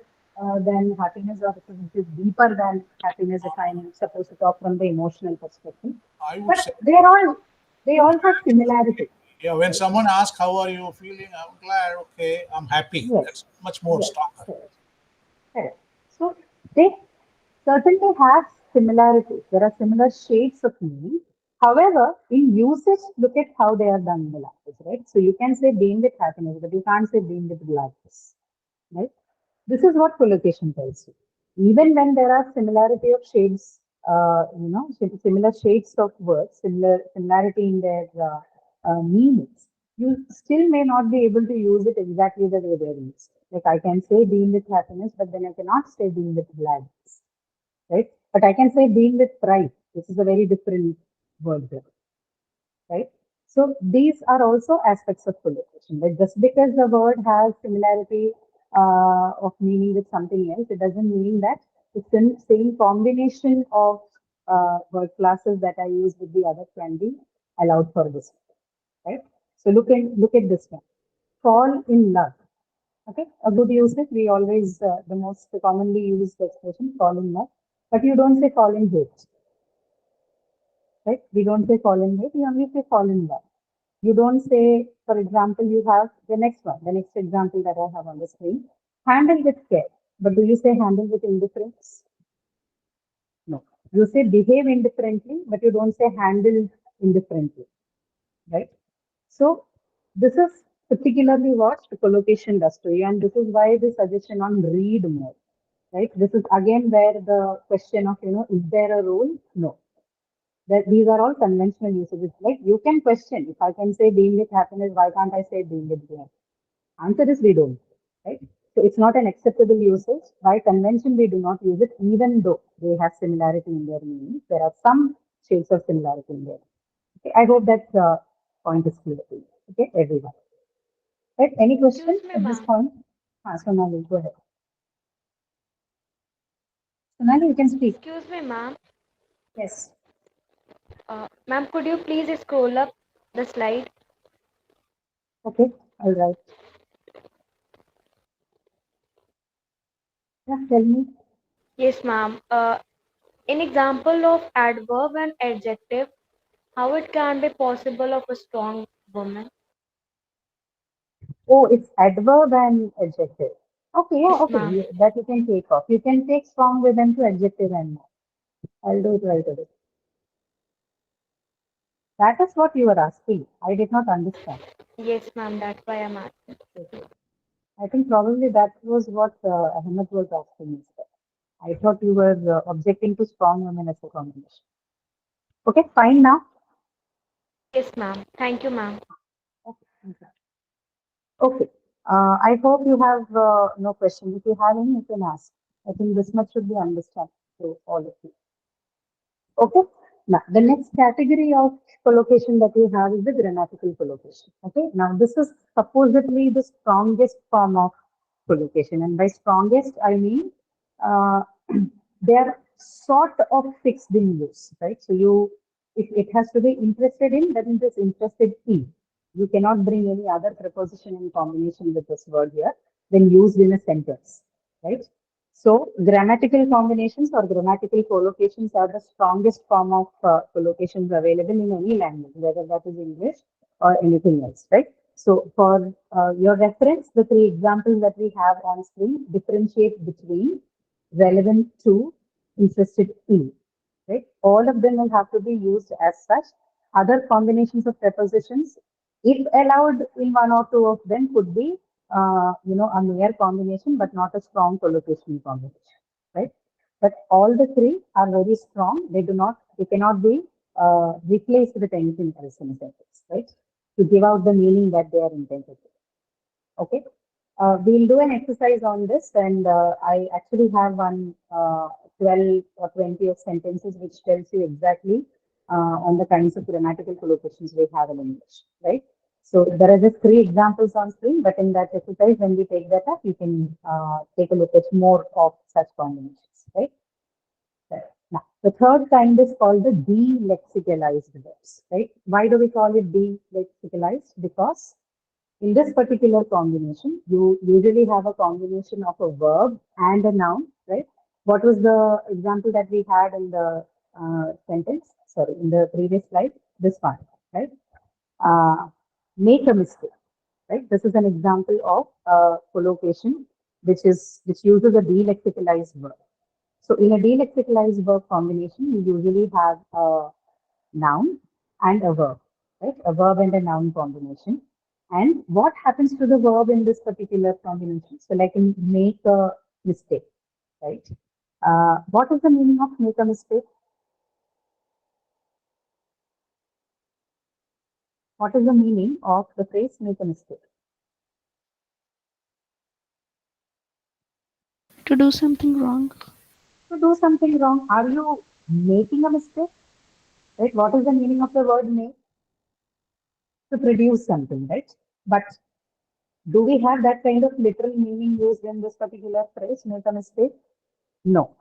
than happiness, or if it is deeper than happiness, if I'm supposed to talk from the emotional perspective. I would But say, they all have similarity. yeah, when someone asks, how are you feeling? I'm glad, okay, I'm happy. Yes, That's much more yes, stronger. correct, correct. So they certainly have similarities. There are similar shades of meaning. However, in usage, look at how they are done in the language, right? So you can say being with happiness, but you can't say being with gladness, right? This is what collocation tells you. Even when there are similarity of shades, similar shades of words, similarity in their meanings, you still may not be able to use it exactly the way they're used. Like I can say being with happiness, but then I cannot say being with gladness, right? But I can say being with pride. This is a very different word there, right? So these are also aspects of collocation. Like just because the word has similarity of meaning with something else, it doesn't mean that the same combination of word classes that I use with the other can be allowed for this, right? So look at this one. Fall in love. Okay, a good usage. We always the most commonly used expression fall in love, but you don't say fall in hate, right? We don't say fall in hate. We only say fall in love. You don't say, for example, you have the next one, the next example that I have on the screen, handle with care. But do you say handle with indifference? No. You say behave indifferently, but you don't say handle indifferently, right? So this is particularly what the collocation does to you, and this is why the suggestion on read more, right? This is again where the question of, is there a rule? No. That these are all conventional usages. Like you can question, if I can say being with happiness, why can't I say being with joy? Answer is we don't, right? So it's not an acceptable usage. By convention, we do not use it, even though they have similarity in their meaning. There are some shades of similarity in there. Okay, I hope that point is clear to you. Okay, everyone. Right? Any question Excuse me, at this ma'am. point? Sonali, go ahead. Sonali, you can speak. Excuse me, ma'am. Yes. Ma'am, could you please scroll up the slide? Okay. All right. Yeah, tell me. Yes, ma'am. An example of adverb and adjective, how it can be possible of a strong woman. Oh, it's adverb and adjective. Okay, yeah, Yes, okay. ma'am. That you can take off. You can take strong with them to adjective and more. I'll do it right away. That is what you were asking. I did not understand. Yes, ma'am. That's why I'm asking. Okay. I think probably that was what Ahmed was asking instead. I thought you were objecting to strong women as a combination. Okay, fine now. Yes, ma'am. Thank you, ma'am. Okay. Okay. I hope you have no question. If you have any, you can ask. I think this much should be understood to all of you. Okay. Now, the next category of collocation that we have is the grammatical collocation. Okay. Now, this is supposedly the strongest form of collocation, and by strongest, I mean uh, they are sort of fixed in use, right? So if it has to be interested in, that means it's interested in. You cannot bring any other preposition in combination with this word here when used in a sentence, right? So grammatical combinations or grammatical collocations are the strongest form of collocations available in any language, whether that is English or anything else, right? So for your reference, the three examples that we have on screen differentiate between relevant to, interested in, right? All of them will have to be used as such. Other combinations of prepositions, if allowed in one or two of them, could be a mere combination, but not a strong collocation combination, right? But all the three are very strong. They cannot be replaced with anything else in a sentence, right? To give out the meaning that they are intended to. Okay. We'll do an exercise on this, and I actually have one 12 or 20 of sentences which tells you exactly on the kinds of grammatical collocations we have in English, right? So there are just three examples on screen, but in that exercise, when we take that up, you can take a look at more of such combinations, right? Now, the third kind is called the delexicalized verbs, right? Why do we call it delexicalized? Because In this particular combination, you usually have a combination of a verb and a noun, right? What was the example that we had in the sentence? Sorry, in the previous slide, this one, right? Make a mistake, right? This is an example of collocation which uses a delexicalized verb. So in a delexicalized verb combination, you usually have a noun and a verb, right? A verb and a noun combination. And what happens to the verb in this particular combination? So like in make a mistake, right? What is the meaning of make a mistake? What is the meaning of the phrase make a mistake? To do something wrong. To do something wrong. Are you making a mistake? Right? What is the meaning of the word make? To produce something, right? But do we have that kind of literal meaning used in this particular phrase, make a mistake? No,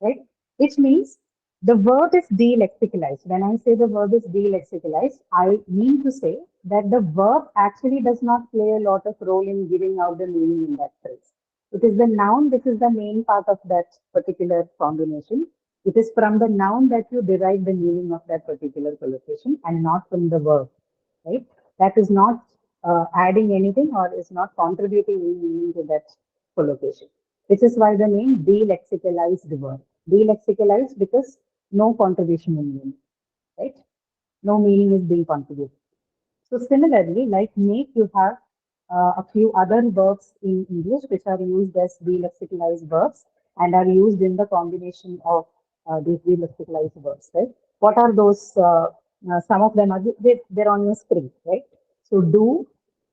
right? Which means the verb is delexicalized. When I say the verb is delexicalized, I mean to say that the verb actually does not play a lot of role in giving out the meaning in that phrase. It is the noun which is the main part of that particular combination. It is from the noun that you derive the meaning of that particular collocation and not from the verb, right? That is not adding anything or is not contributing any meaning to that collocation, which is why the name delexicalized verb. Delexicalized because no contribution in meaning, right? No meaning is being contributed. So similarly, like make, you have a few other verbs in English which are used as delexicalized verbs and are used in the combination of these delexicalized verbs, right? What are those? Some of them are they're on your screen, right? So do,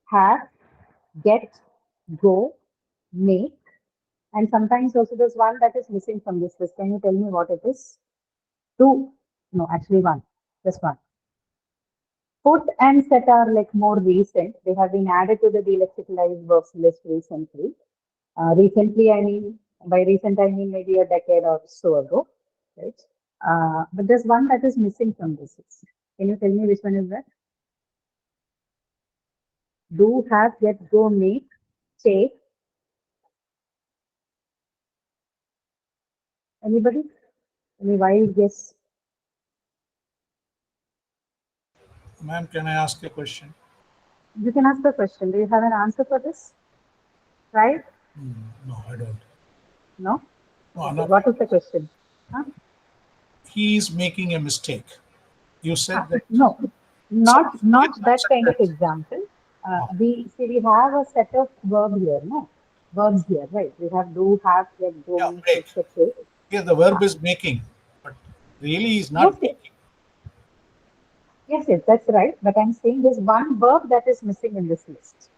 have, get, go, make, and sometimes also there's one that is missing from this list. Can you tell me what it is? Two, no, actually one, just one. Put and set are like more recent. They have been added to the delexicalized verbs list recently. Recently, I mean, by recent, I mean maybe a decade or so ago, right? But there's one that is missing from this list. Can you tell me which one is that? Do, have, get, go, make, take. Anybody? Any wild guess? Ma'am, can I ask a question? You can ask the question. Do you have an answer for this? Right? No, I don't. No? No, Okay. not, What is the question? Huh? he is making a mistake. You said that. No, not that kind of Sentence. example. We have a set of verb here, no? Verbs here, right? We have do, have, get, go, Yeah, make, make. etc. Here the verb is making, but really is Yes, not yes, making. yes, that's right. But I'm saying there's one verb that is missing in this list.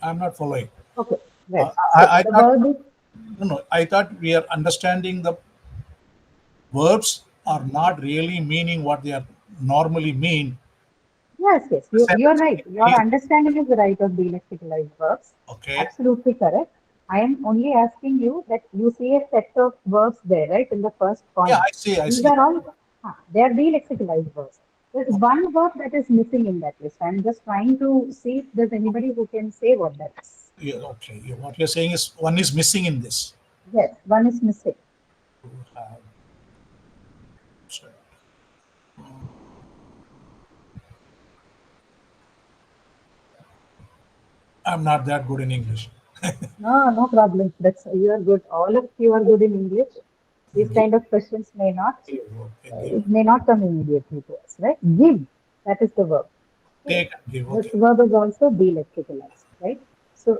I'm not following. Okay, right. I The thought, verb is, no, I thought we are understanding the verbs are not really meaning what they are normally mean. yes, The you're sentence right. Your is understanding is right of delexicalized verbs. okay. Absolutely correct. I am only asking you that you see a set of verbs there, right, in the first Yeah, point. I see. I These see. are all, they are delexicalized verbs. There's one verb that is missing in that list. I'm just trying to see if there's anybody who can say what that is. Yeah, okay. What you're saying is one is missing in this. Yes, one is missing. To have, so, I'm not that good in English. No, no problem. You are good. All of you are good in English. These Give, kind of questions may not, okay, it may not come immediately to us, right? Give, that is the verb. Okay. take and give. This Okay. verb is also delexicalized, right? So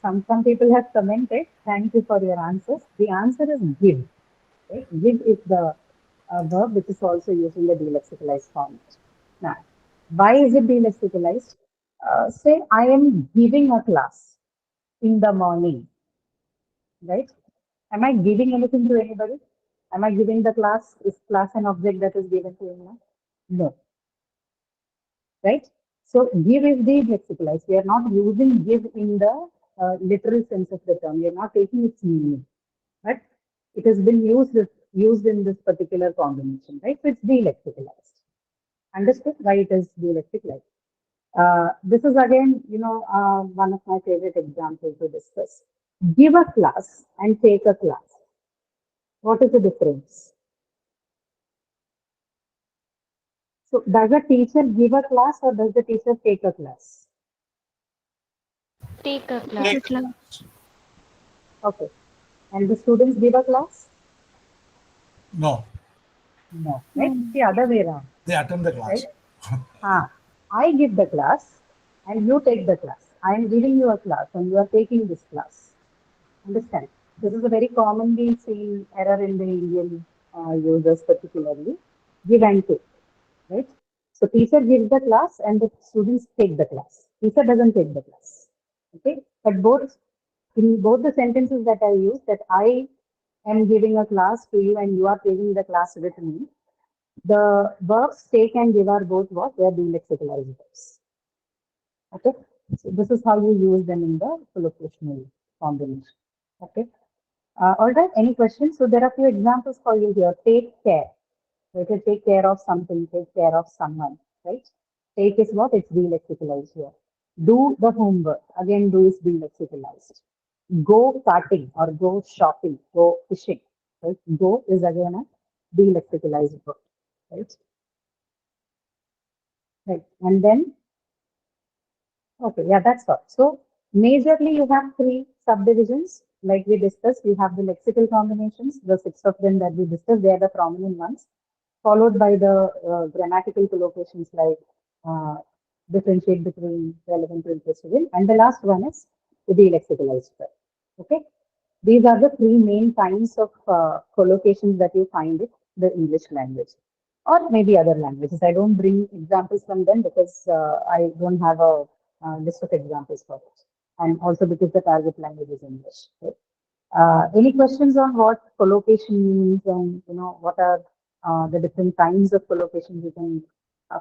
some people have commented. Thank you for your answers. The answer is give. Right? Give is the verb which is also used in the delexicalized format. Now, why is it delexicalized? Say I am giving a class in the morning, right? Am I giving anything to anybody? Am I giving the class? Is class an object that is given to anyone? No, right? So give is delexicalized. We are not using give in the literal sense of the term. We are not taking its meaning, but it has been used in this particular combination, right? So it's delexicalized. Understood why it is dielectric light. This is again, one of my favorite examples to discuss. Give a class and take a class. What is the difference? So, does a teacher give a class or does the teacher take a class? Take a Take class. a class. Okay. And the students give a class? No, No. Right? No. It's the other way around. they attend the class. Right? I give the class and you take the class. I am giving you a class and you are taking this class. Understand? This is a very commonly seen error in the Indian users, particularly give and take. Right? So teacher gives the class and the students take the class. Teacher doesn't take the class. Okay? But in both the sentences that I use, that I am giving a class to you and you are taking the class with me, the verbs take and give are both what? They are being lexicalized verbs. Okay? So this is how you use them in the collocational combination. Okay? All right, any questions? So there are few examples for you here. Take care. Okay, take care of something, take care of someone, right? Take is what? It's delexicalized here. Do the homework. Again, do is delexicalized. Go karting or go shopping, go fishing. Right? Go is again a delexicalized word. Right? Right. And then, okay, yeah, that's all. So majorly you have three subdivisions. Like we discussed, you have the lexical combinations, the six of them that we discussed, they are the prominent ones, followed by the grammatical collocations like uh, differentiate between relevant to interested in, and the last one is the delexicalized verb. Okay, these are the three main kinds of collocations that you find in the English language, or maybe other languages. I don't bring examples from them because I don't have a list of examples for it, and also because the target language is English. Okay? Any questions on what collocation means and what are the different kinds of collocation you can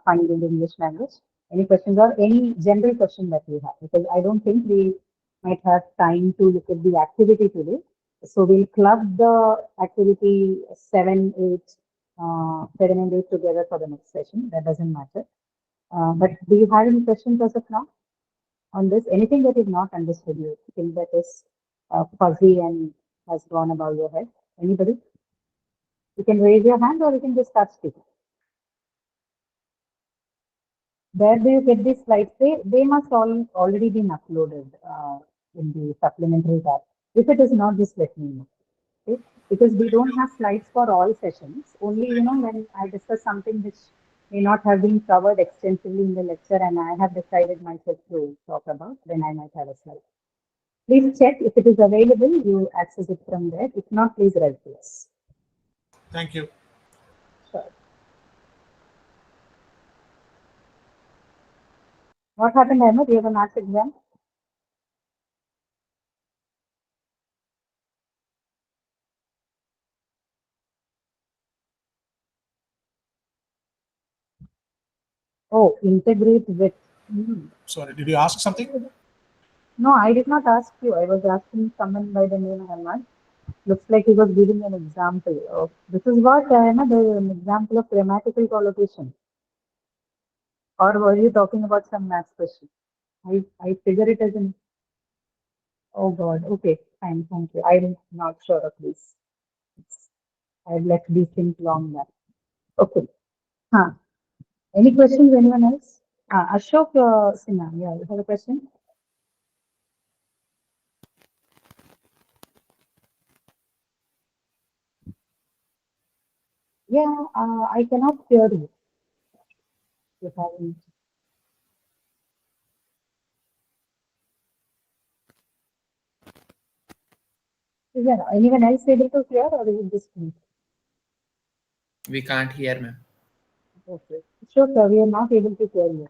find in the English language? Any questions or any general question that you have? Because I don't think we might have time to look at the activity today. So we'll club the activity 7 and 8 together for the next session. That doesn't matter. But do you have any questions as of now on this? Anything that is not understood, you think that is fuzzy and has gone above your head? Anybody? You can raise your hand or you can just start speaking. Where do you get these slides? They must all already been uploaded in the supplementary tab. If it is not, just let me know. Okay? Because we don't have slides for all sessions. Only, when I discuss something which may not have been covered extensively in the lecture and I have decided myself to talk about, then I might have a slide. Please check if it is available, you access it from there. If not, please write to us. Thank you. Sure. What happened, Ahmed? You have a maths exam? Oh, integrate with. Sorry, did you ask something? No, I did not ask you. I was asking someone by the name of Ahmed. Looks like he was giving an example of this is what an example of grammatical collocation. Or were you talking about some maths question? I figure it as an. Oh God. Okay, fine. Thank you. I'm not sure of this. I've left these things long back. Okay. Huh. Any questions? Anyone else? Ashok Sinha. Yeah, you have a question? Yeah, I cannot hear you. You haven't. Is there anyone else able to hear or is it just me? We can't hear, ma'am. Okay. Sure, sir. We are not able to hear you.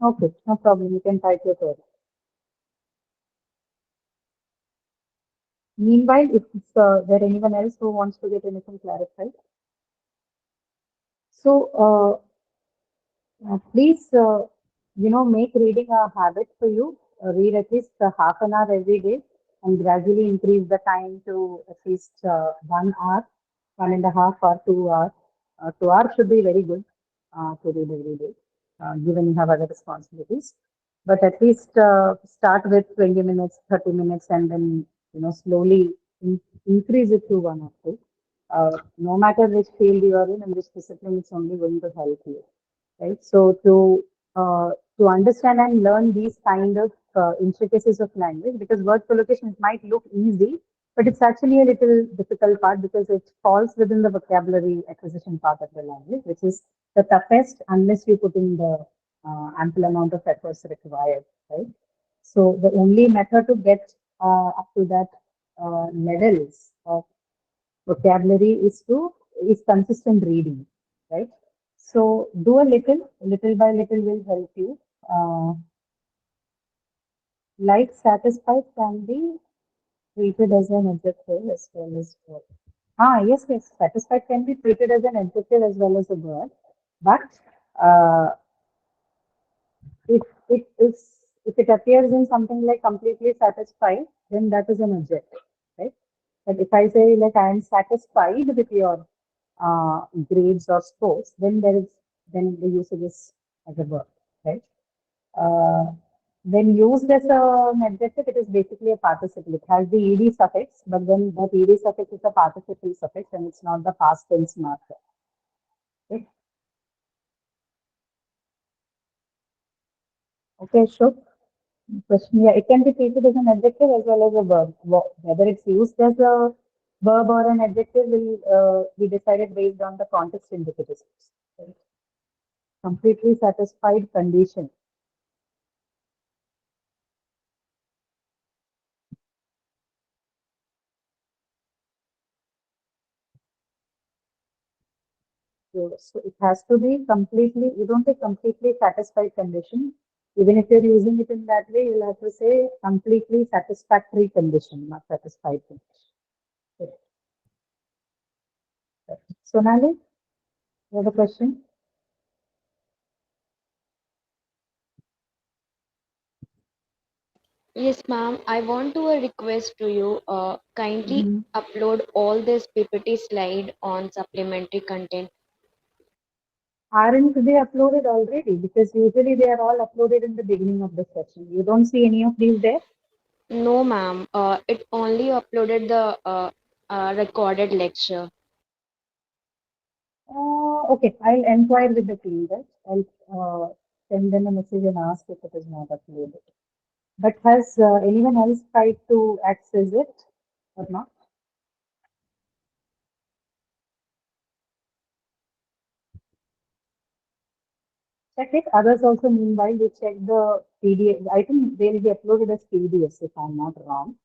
Okay, no problem. You can type your query. Meanwhile, if there anyone else who wants to get anything clarified. So, Please, make reading a habit for you. Read at least half an hour every day and gradually increase the time to at least 1 hour, 1.5 or 2 hours. 2 hours should be very good to read every day, given you have other responsibilities. But at least start with 20 minutes, 30 minutes, and then, slowly increase it to 1 or 2. No matter which field you are in and which discipline, it's only going to help you, right? So to understand and learn these kind of intricacies of language, because word collocation might look easy, but it's actually a little difficult part because it falls within the vocabulary acquisition part of the language, which is the toughest unless you put in the ample amount of efforts required, right? So the only method to get up to that levels of vocabulary is consistent reading, right? So do a little by little will help you. Like satisfied can be treated as an adjective as well as verb. Yes. Satisfied can be treated as an adjective as well as a verb, but uh, if it is if it appears in something like completely satisfied, then that is an adjective, right? But if I say like I am satisfied with your grades or scores, then the usage is as a verb, right? Uh, when used as an adjective, it is basically a participle. It has the ed suffix, but then that ed suffix is a participle suffix, and it's not the past tense marker. Okay, sure. Question, yeah, it can be treated as an adjective as well as a verb. Whether it's used as a verb or an adjective will be decided based on the context in which it is used. Right? Completely satisfied condition. So it has to be completely, you don't say completely satisfied condition. Even if you're using it in that way, you'll have to say completely satisfactory condition, not satisfied condition. Okay. Sonali, you have a question? Yes, ma'am. I want to a request to you. Kindly Mhm. upload all this PPT slide on supplementary content. Aren't they uploaded already? Because usually they are all uploaded in the beginning of the session. You don't see any of these there? No, ma'am. It only uploaded the recorded lecture. Okay, I'll inquire with the team, right? I'll send them a message and ask if it is not uploaded. But has anyone else tried to access it or not? Check it. Others also, meanwhile, we check the PDF. I think they'll be uploaded as PDFs if I'm not wrong.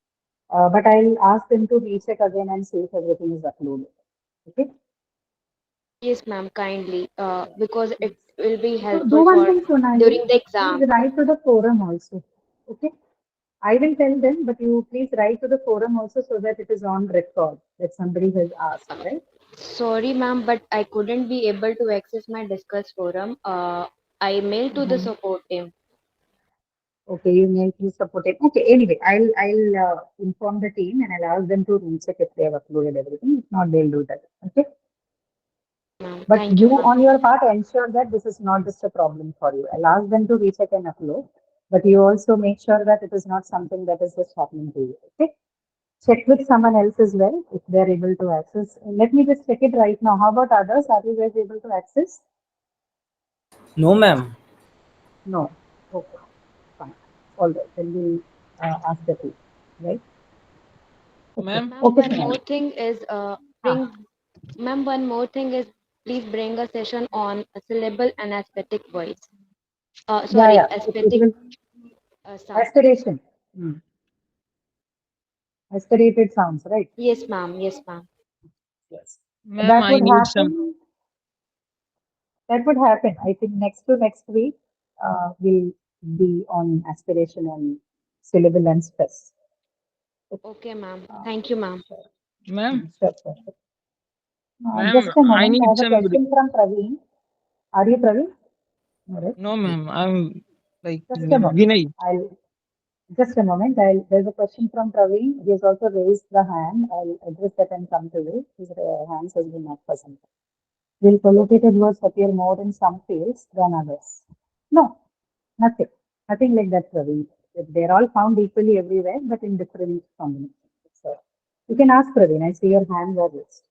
But I'll ask them to recheck again and see if everything is uploaded. Okay. Yes, ma'am. Kindly, because it will be So do helpful one for thing, Sonali. during the Please exam. write to the forum also. Okay. I will tell them, but you please write to the forum also so that it is on record that somebody has asked, right? Sorry, ma'am, but I couldn't be able to access my Discuss forum. I mailed to the Mhm. support team. Okay, you need to support it. Okay, anyway, I'll inform the team and I'll ask them to recheck if they have uploaded everything. If not, they'll do that. Okay. Ma'am, But thank you, you ma'am. on your part ensure that this is not just a problem for you. I'll ask them to recheck and upload, but you also make sure that it is not something that is just happening to you. Okay. Check with someone else as well if they're able to access. Let me just check it right now. How about others? Are you guys able to access? No, ma'am. No. Okay. Fine. All right. Then we'll ask the team. Right? Okay. Ma'am, Ma'am, Okay, one more Sonali. thing is Ah, bring. Ma'am, one more thing is please bring a session on a syllable and aesthetic voice. yeah, Sorry, yeah. It aesthetic will sound. aspiration. Hmm. Aspirated sounds, right? Yes, ma'am. Yes, ma'am. Yes. ma'am, That I would need some. happen. That would happen. I think next to next week will be on aspiration and syllable and stress. Okay, ma'am. Uh, Thank you, ma'am. sure. Ma'am, Sure. ma'am, Just a I moment. I need have a some. question from Praveen. Are you Praveen? All right. No, ma'am. I'm like Just a moment. Vinay. Just a moment. There's a question from Praveen. He has also raised the hand. I'll address that and come to you. His hands has been not present. Will collocated words appear more in some fields than others? No, nothing. Nothing like that, Praveen. They're all found equally everywhere, but in different combinations. So you can ask Praveen. I see your hands are raised.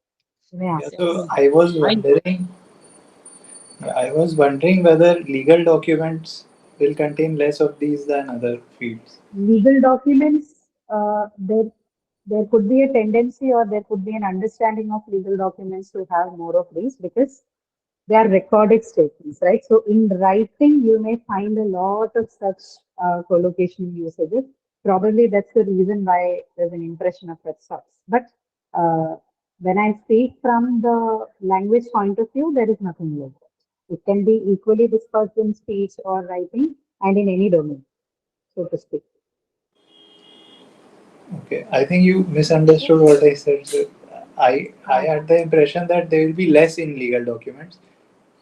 You may Yeah, ask. so I was wondering whether legal documents will contain less of these than other fields. Legal documents, there could be a tendency or there could be an understanding of legal documents to have more of these because they are recorded statements, right? So in writing, you may find a lot of such collocation usages. Probably that's the reason why there's an impression of such sorts. But uh, when I speak from the language point of view, there is nothing like that. It can be equally discussed in speech or writing and in any domain, so to speak. Okay, I think you misunderstood what I said. So I had the impression that there will be less in legal documents.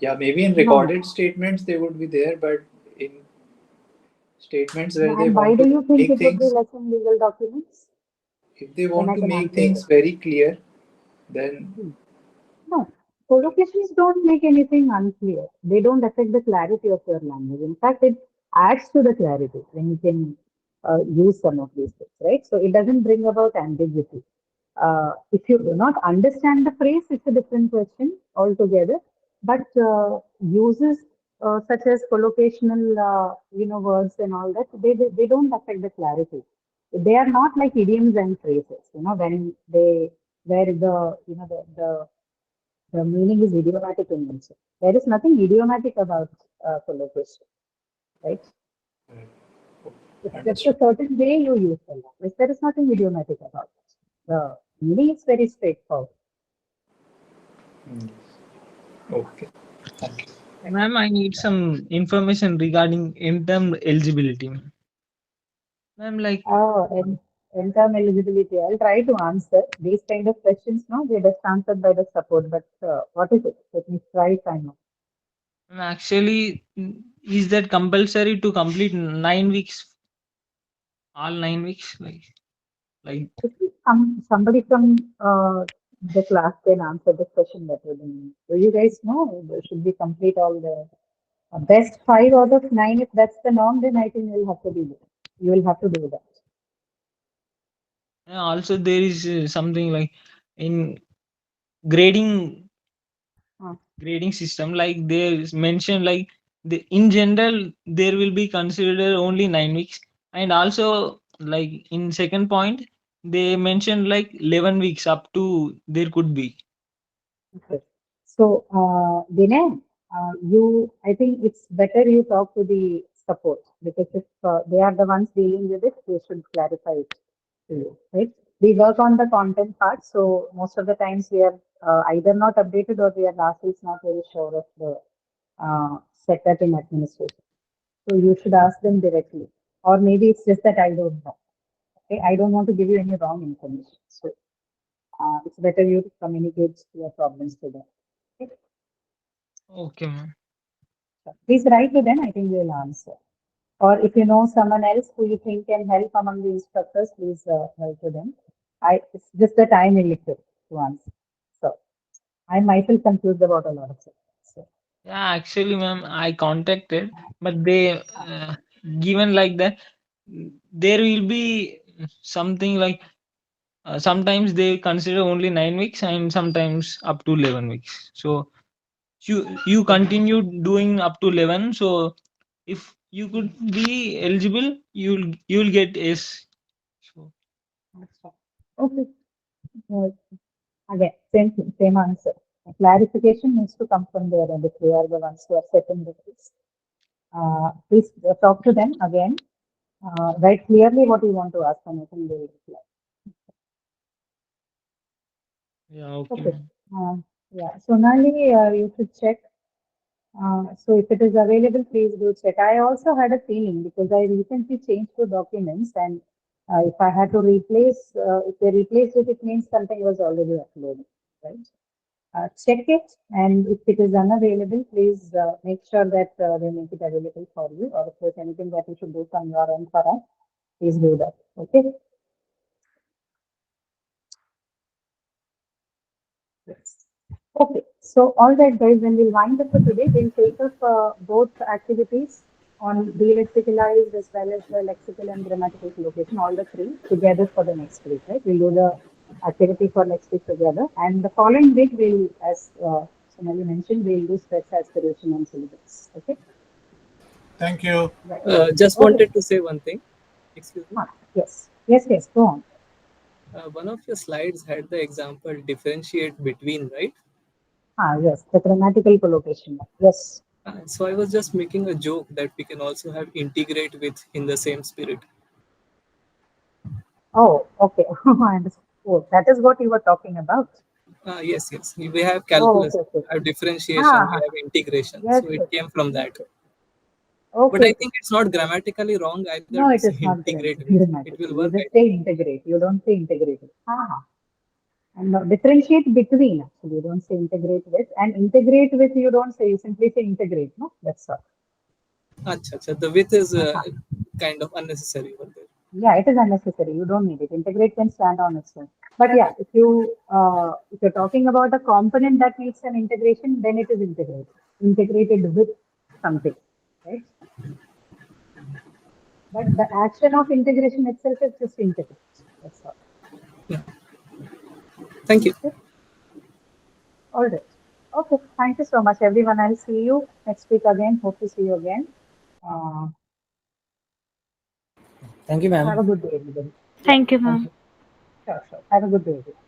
Yeah, maybe in No, no. recorded statements they would be there, but in statements No, where they and why want do to you think make it would be things, less in legal documents? if they Then want I to can make answer things you. very clear, then No, collocations don't make anything unclear. They don't affect the clarity of your language. In fact, it adds to the clarity when you can use some of these things, right? So it doesn't bring about ambiguity. If you do not understand the phrase, it's a different question altogether. But uses such as collocational, words and all that, they don't affect the clarity. They are not like idioms and phrases. When they where the meaning is idiomatic in nature. There is nothing idiomatic about collocation, right? It's just a understood. certain way you use the language. There is nothing idiomatic about it. The meaning is very straightforward. Mm. Okay, thank you. Ma'am, I need some information regarding interim eligibility. Ma'am, like And in term eligibility, I'll try to answer these kind of questions. No, they're best answered by the support. But what is it? Let me try if I know. actually, is that compulsory to complete 9 weeks? All 9 weeks, like Somebody from the class can answer the question better than me. Do you guys know? Should we complete all the best 5 out of 9? If that's the norm, then I think you'll have to do that. You will have to do that. also there is something like in grading Huh. grading system, like there is mentioned like in general there will be considered only 9 weeks, and also like in second point they mentioned like 11 weeks up to there could be. Okay. So, Vinay, I think it's better you talk to the support because if they are the ones dealing with it, they should clarify it to you, right? We work on the content part, so most of the times we are either not updated or we are ourselves not very sure of the setup in administration. So you should ask them directly, or maybe it's just that I don't know. Okay, I don't want to give you any wrong information. So it's better you to communicate your problems to them. Okay? Okay, ma'am. Please write to them. I think they will answer. Or if you know someone else who you think can help among the instructors, please write to them. It's just that I'm illiterate to answer. So I myself confused about a lot of things. So, Yeah, actually, ma'am, I contacted, but they given like that. There will be something like sometimes they consider only 9 weeks and sometimes up to 11 weeks. So you continue doing up to 11. So if you could be eligible, you'll get S. So okay. Uh, Again, same answer. Clarification needs to come from there, and if they are the ones who are setting the case. Please talk to them again. Write clearly what you want to ask, and I think they will reply. yeah, okay, Okay. ma'am. Yeah. Sonali, you should check. So if it is available, please do check. I also had a feeling because I recently changed the documents, and if I had to replace, if they replaced it, it means something was already uploaded, right? check it, and if it is unavailable, please make sure that they make it available for you, or if there's anything that you should do from your end for us, please do that. Okay. Yes. Okay. So all right, guys. When we'll wind up for today, we'll take up both activities on de-lexicalized as well as the lexical and grammatical collocation, all the three together for the next week. Right? We'll do the activity for next week together, and the following week we'll, as Sonali mentioned, we'll do stress aspiration and syllabus. Okay. Thank you. Right. Just Okay. wanted to say one thing. Excuse me. Yes. Yes. Yes. Go on. One of your slides had the example differentiate between, right? Yes. The grammatical collocation. Yes. So I was just making a joke that we can also have integrate with in the same spirit. Oh, okay. I understand. Oh, that is what you were talking about. Yes, yes. We have Oh, calculus, okay, okay. we have differentiation, we Ah, have integration. yes, So it yes. came from that. Okay. But I think it's not grammatically wrong either No, to it say is not integrate with. It grammatically. will You work. just say integrate. You don't say integrated. And no, differentiate between. Actually, you don't say integrate with. And integrate with, you don't say. You simply say integrate. No, that's all. Acha. The with is kind of unnecessary over there. Yeah, it is unnecessary. You don't need it. Integrate can stand on its own. But yeah, if you're talking about a component that needs an integration, then it is integrated with something, right? But the action of integration itself is just integrate. That's all. Yeah. Thank you. Okay. All right. Okay. Thank you so much, everyone. I'll see you next week again. Hope to see you again. Thank you, Have ma'am. a good day, everybody. Thank you, Thank ma'am. you. Sure. Have a good day, everybody.